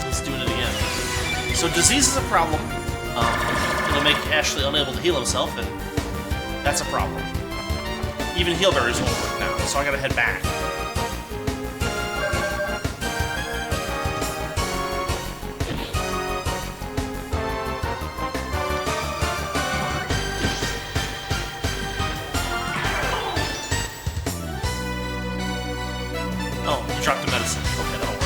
He's doing it again. So disease is a problem. It'll make Ashley unable to heal himself, and that's a problem. Even heal berries won't work now, so I gotta head back. Oh, you dropped the medicine. Okay, that'll work.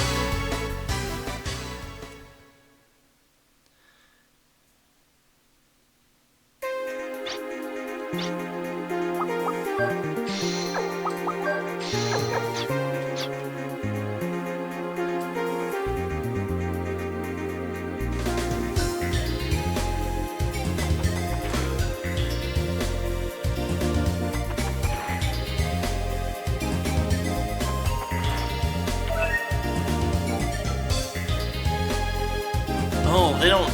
Oh, they don't...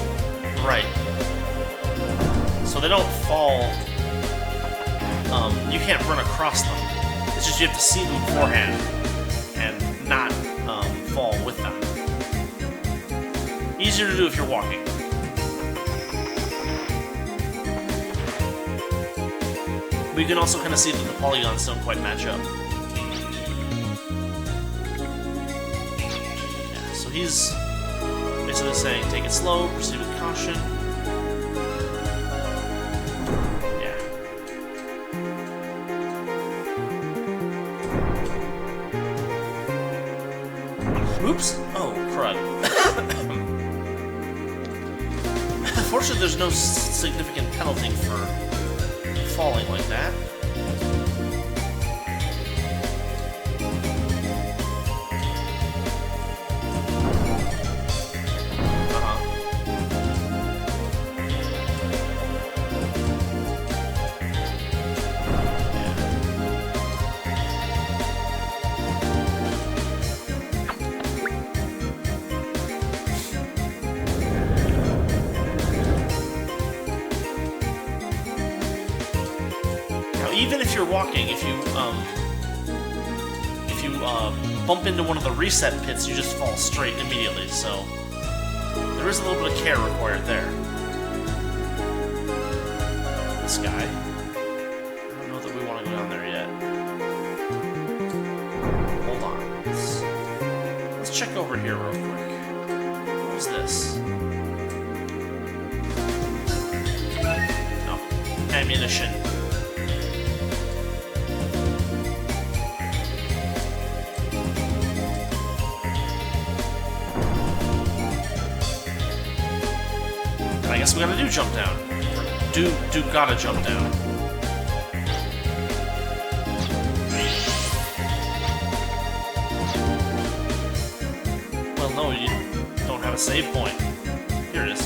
Right. So they don't fall... you can't run across them. It's just you have to see them beforehand and not fall with them. Easier to do if you're walking. But you can also kind of see that the polygons don't quite match up. Yeah, so he's basically saying, take it slow, proceed with caution. Oops. Oh, crud. Fortunately, there's no significant penalty for falling like that. Even if you're walking, if you bump into one of the reset pits, you just fall straight immediately, so there is a little bit of care required there. This guy. I don't know that we want to go down there yet. Hold on. Let's check over here real quick. What was this? Oh, ammunition. I guess we gotta do jump down. Do gotta jump down. Well, no, you don't have a save point. Here it is.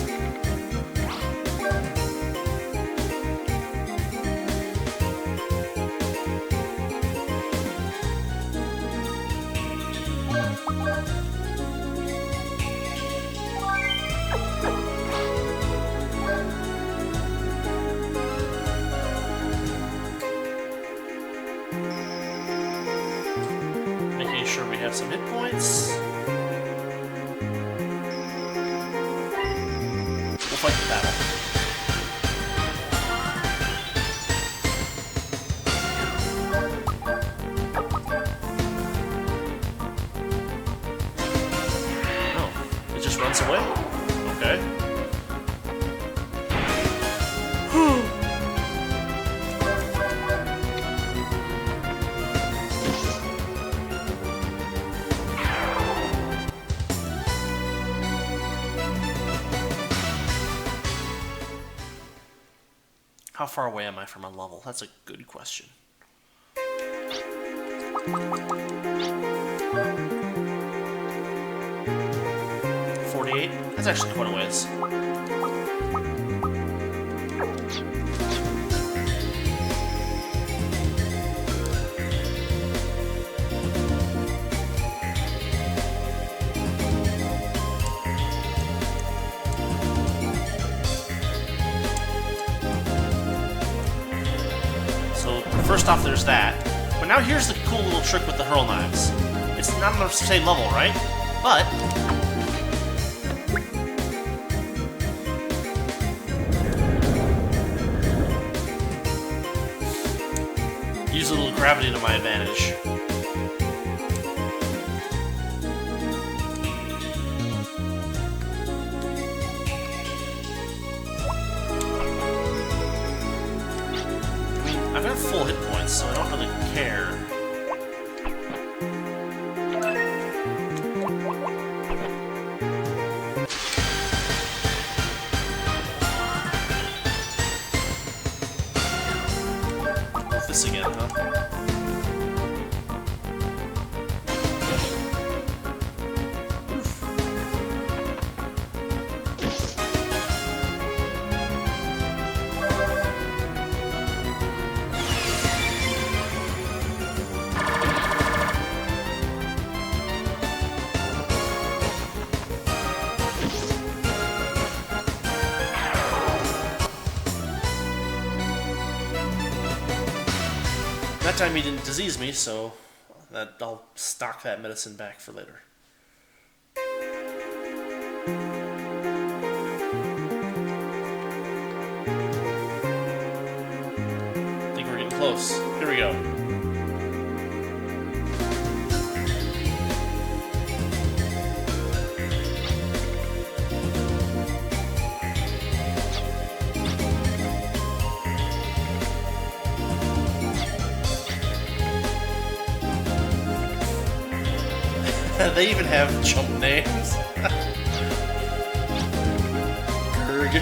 Sure we have some hit points. We'll fight the battle. Oh, it just runs away? Okay. How far away am I from a level? That's a good question. 48? That's actually quite a ways. First off, there's that. But now here's the cool little trick with the hurl knives. It's not on the same level, right? But use a little gravity to my advantage. I've got full hit points, so I don't really care. With this again, huh? That time he didn't disease me, so I'll stock that medicine back for later. I think we're getting close. Here we go. They even have jump names. Erg.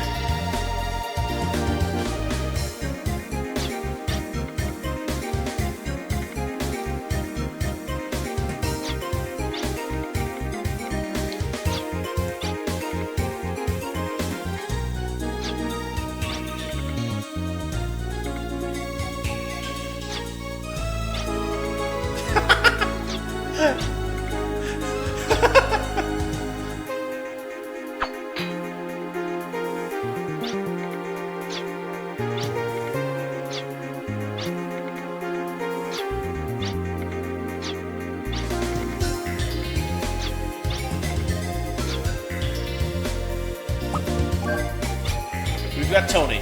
We've got Tony.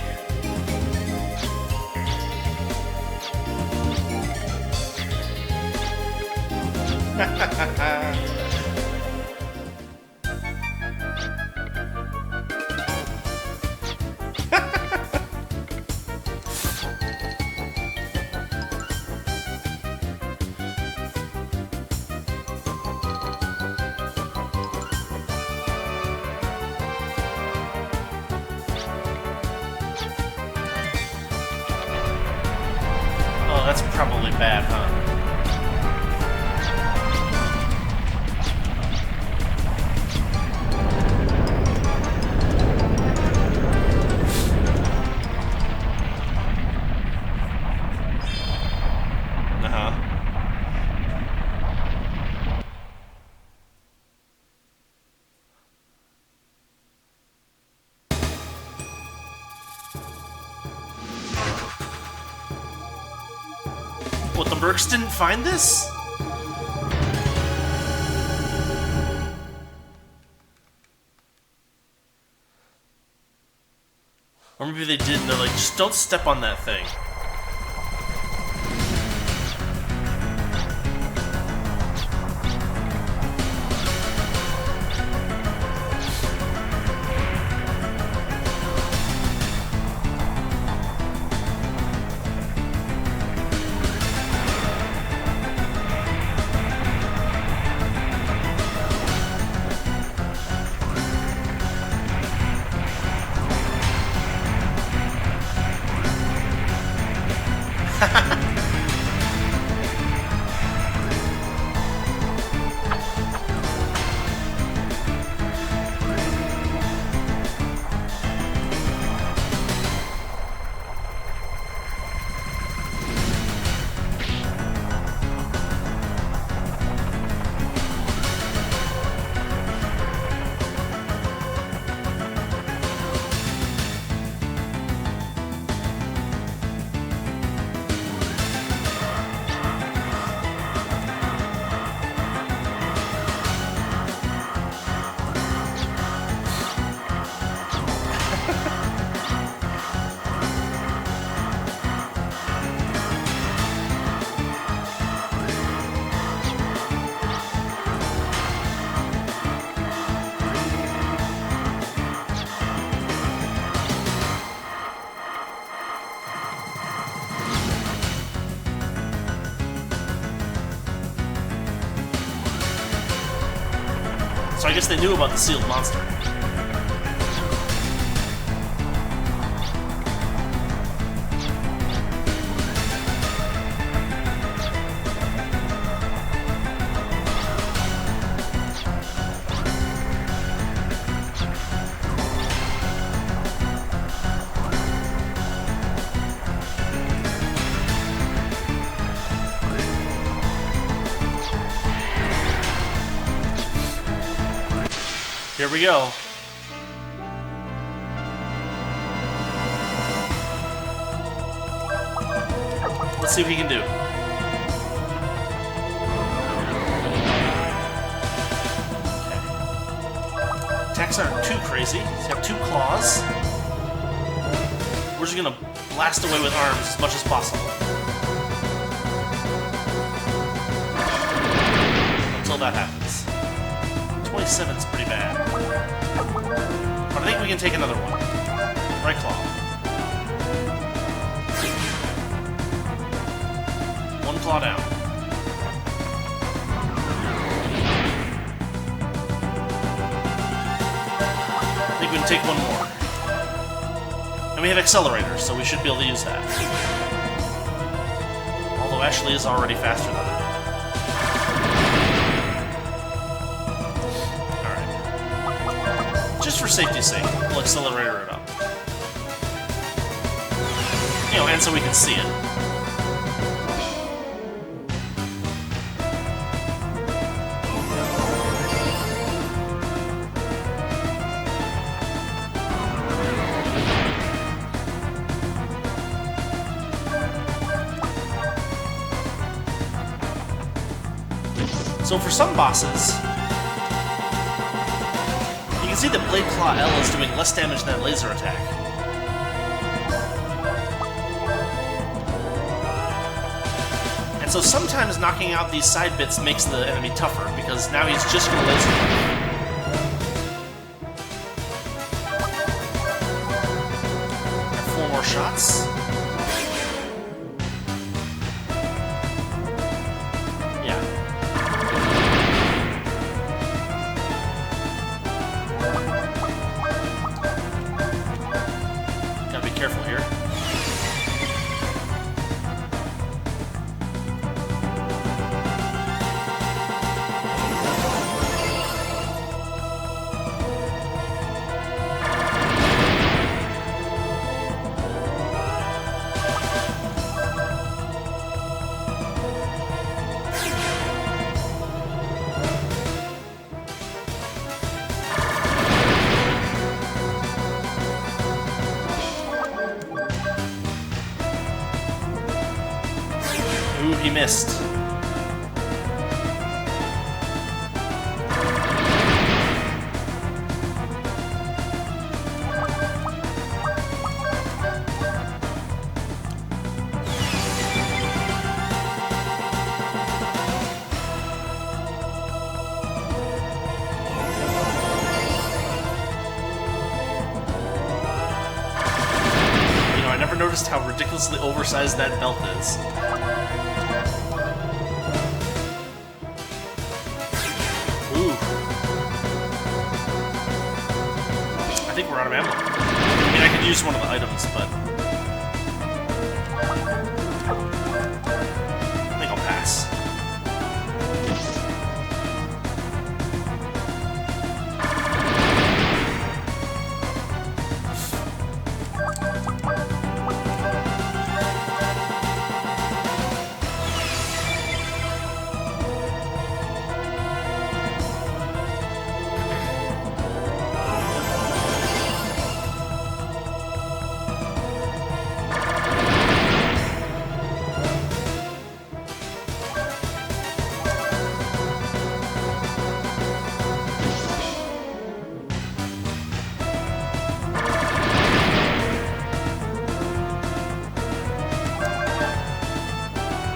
Oh, that's probably bad, huh? Uh-huh. What, the Mercs didn't find this? Or maybe they did and they're like, just don't step on that thing. So I guess they knew about the sealed monster. Here we go. Let's see what he can do. Okay. Attacks aren't too crazy. He's got 2 claws. We're just gonna blast away with arms as much as possible. Until that happens. 27's pretty bad. But I think we can take another one. Right claw. 1 claw down. can take one more. And we have accelerators, so we should be able to use that. Although Ashley is already faster than it. Alright. Just for safety's sake, we'll accelerator it up. You know, and so we can see it. So for some bosses, you can see that Blade Claw L is doing less damage than laser attack. And so sometimes knocking out these side bits makes the enemy tougher, because now he's just going to laser attack. 4 more shots. Careful here. Ooh, he missed. You know, I never noticed how ridiculously oversized that belt is. I think we're out of ammo. I mean, I could use one of the items, but I think I'll pass.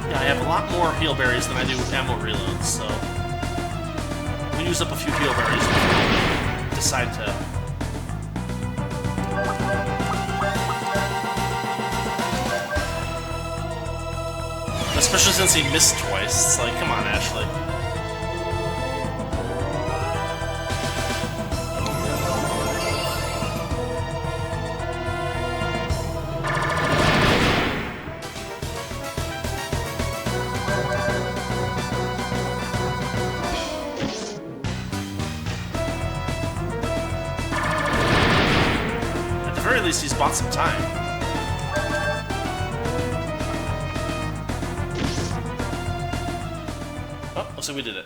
I have a lot more heal berries than I do ammo reloads, so we'll use up a few heal berries before we decide to. Especially since he missed twice. It's like, come on, Ashley. At the very least, he's bought some time. Oh, looks like we did it.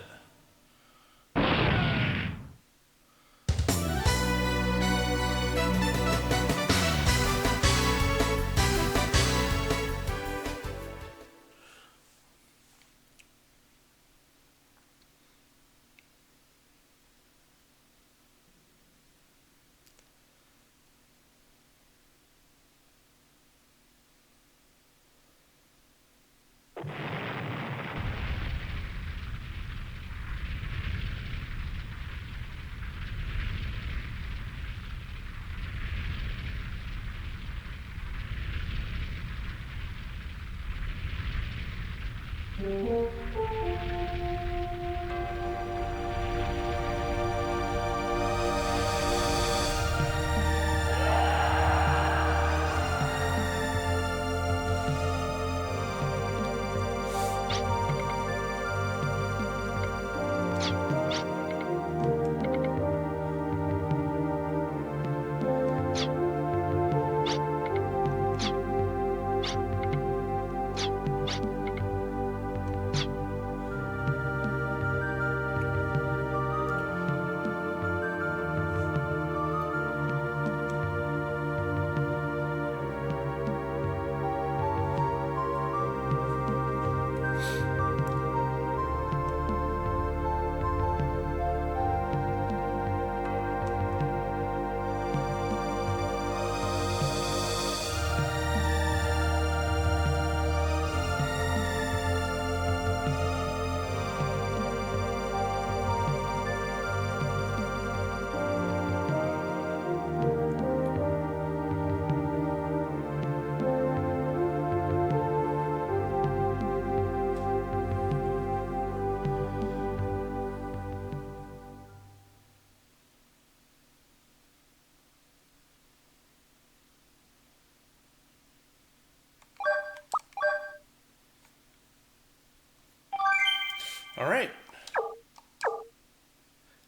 Alright.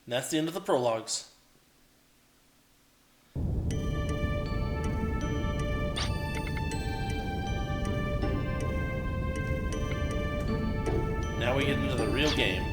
That's the end of the prologues. Now we get into the real game.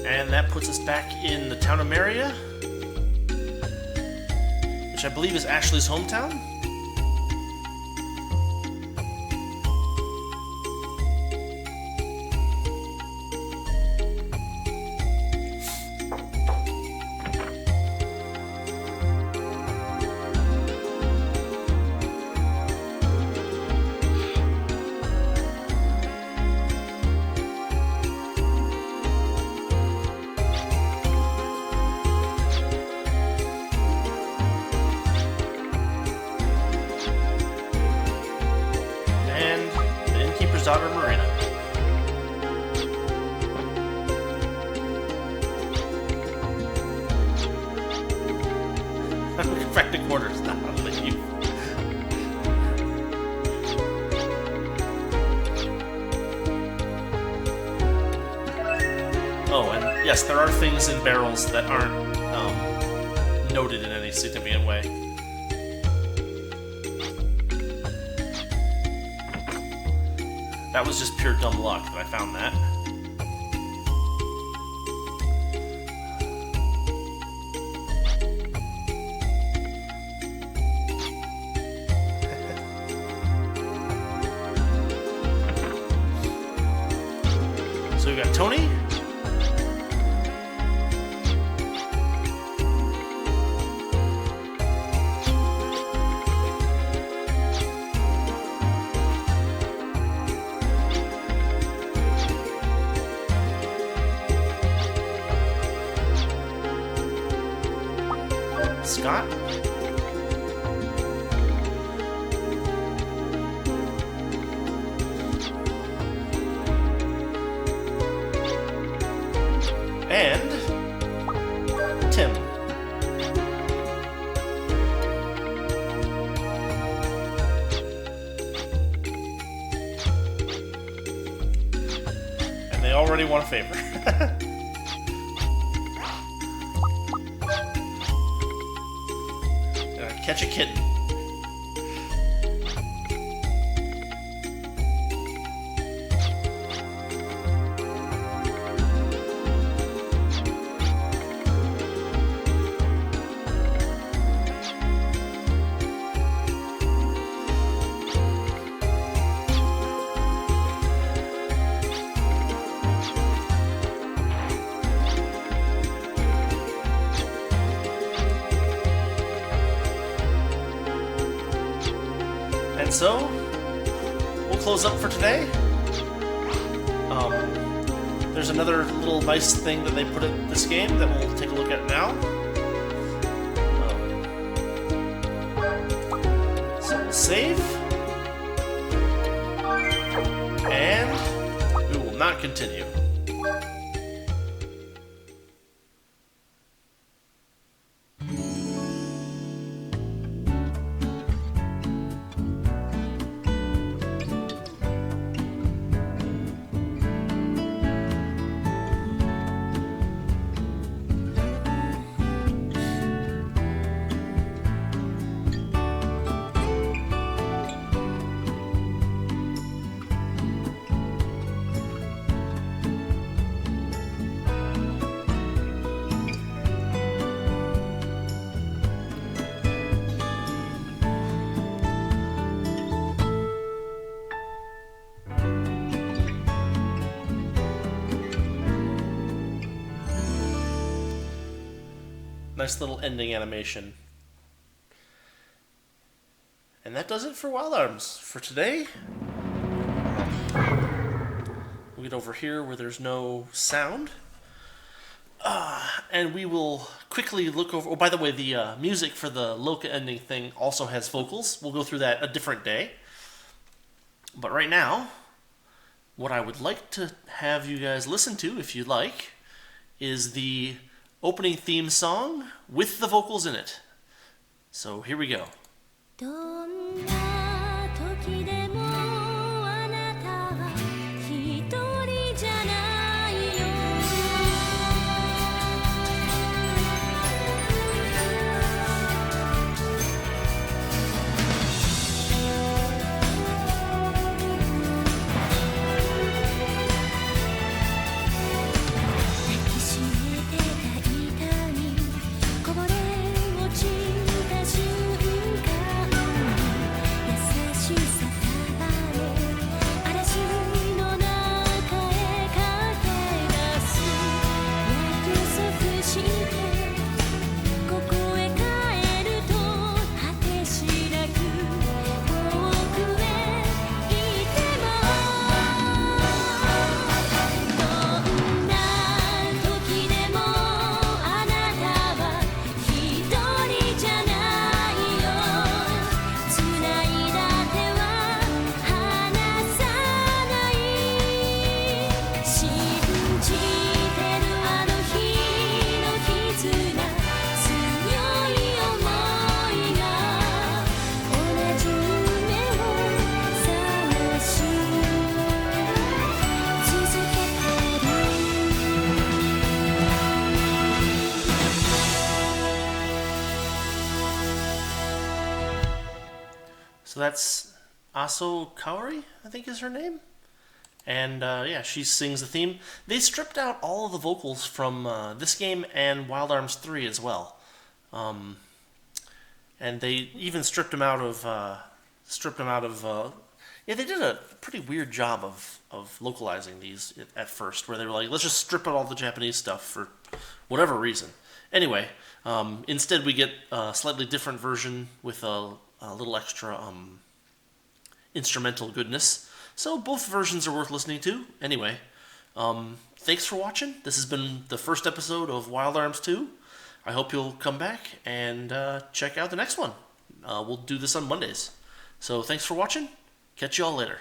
And that puts us back in the town of Maria, which I believe is Ashley's hometown. Daughter Marina. Back to quarters. I'll let you. Oh, and yes, there are things in barrels that aren't noted in any significant way. That was just pure dumb luck that I found that. So we've got Tony. Scott. And Tim. And they already want a favor. Catch a kitten. And so, we'll close up for today. There's another little nice thing that they put in this game that we'll take a look at now. So we'll save. And we will not continue. Nice little ending animation. And that does it for Wild Arms for today. We'll get over here where there's no sound. And we will quickly look over. Oh, by the way, the music for the Loka ending thing also has vocals. We'll go through that a different day. But right now, what I would like to have you guys listen to, if you like, is the opening theme song with the vocals in it. So here we go. どんな時でもあなたは一人じゃないよ抱きしめてた痛みこぼれ落ちた瞬間優しさ束ね嵐の中へ駆け出す約束してここへ帰ると果てしなく遠くへ行ってもどんな時でもあなたは一人じゃないよ繋いだ手は離さない信じてるあの日の絆強い想いが同じ夢を探し続けてる So that's Aso Kaori, I think is her name. And yeah, she sings the theme. They stripped out all of the vocals from this game and Wild Arms 3 as well. And they even stripped them out of yeah, they did a pretty weird job of localizing these at first, where they were like, let's just strip out all the Japanese stuff for whatever reason. Anyway, instead we get a slightly different version with a little extra instrumental goodness. So both versions are worth listening to. Anyway, thanks for watching. This has been the first episode of Wild Arms 2. I hope you'll come back and check out the next one. We'll do this on Mondays. So thanks for watching. Catch you all later.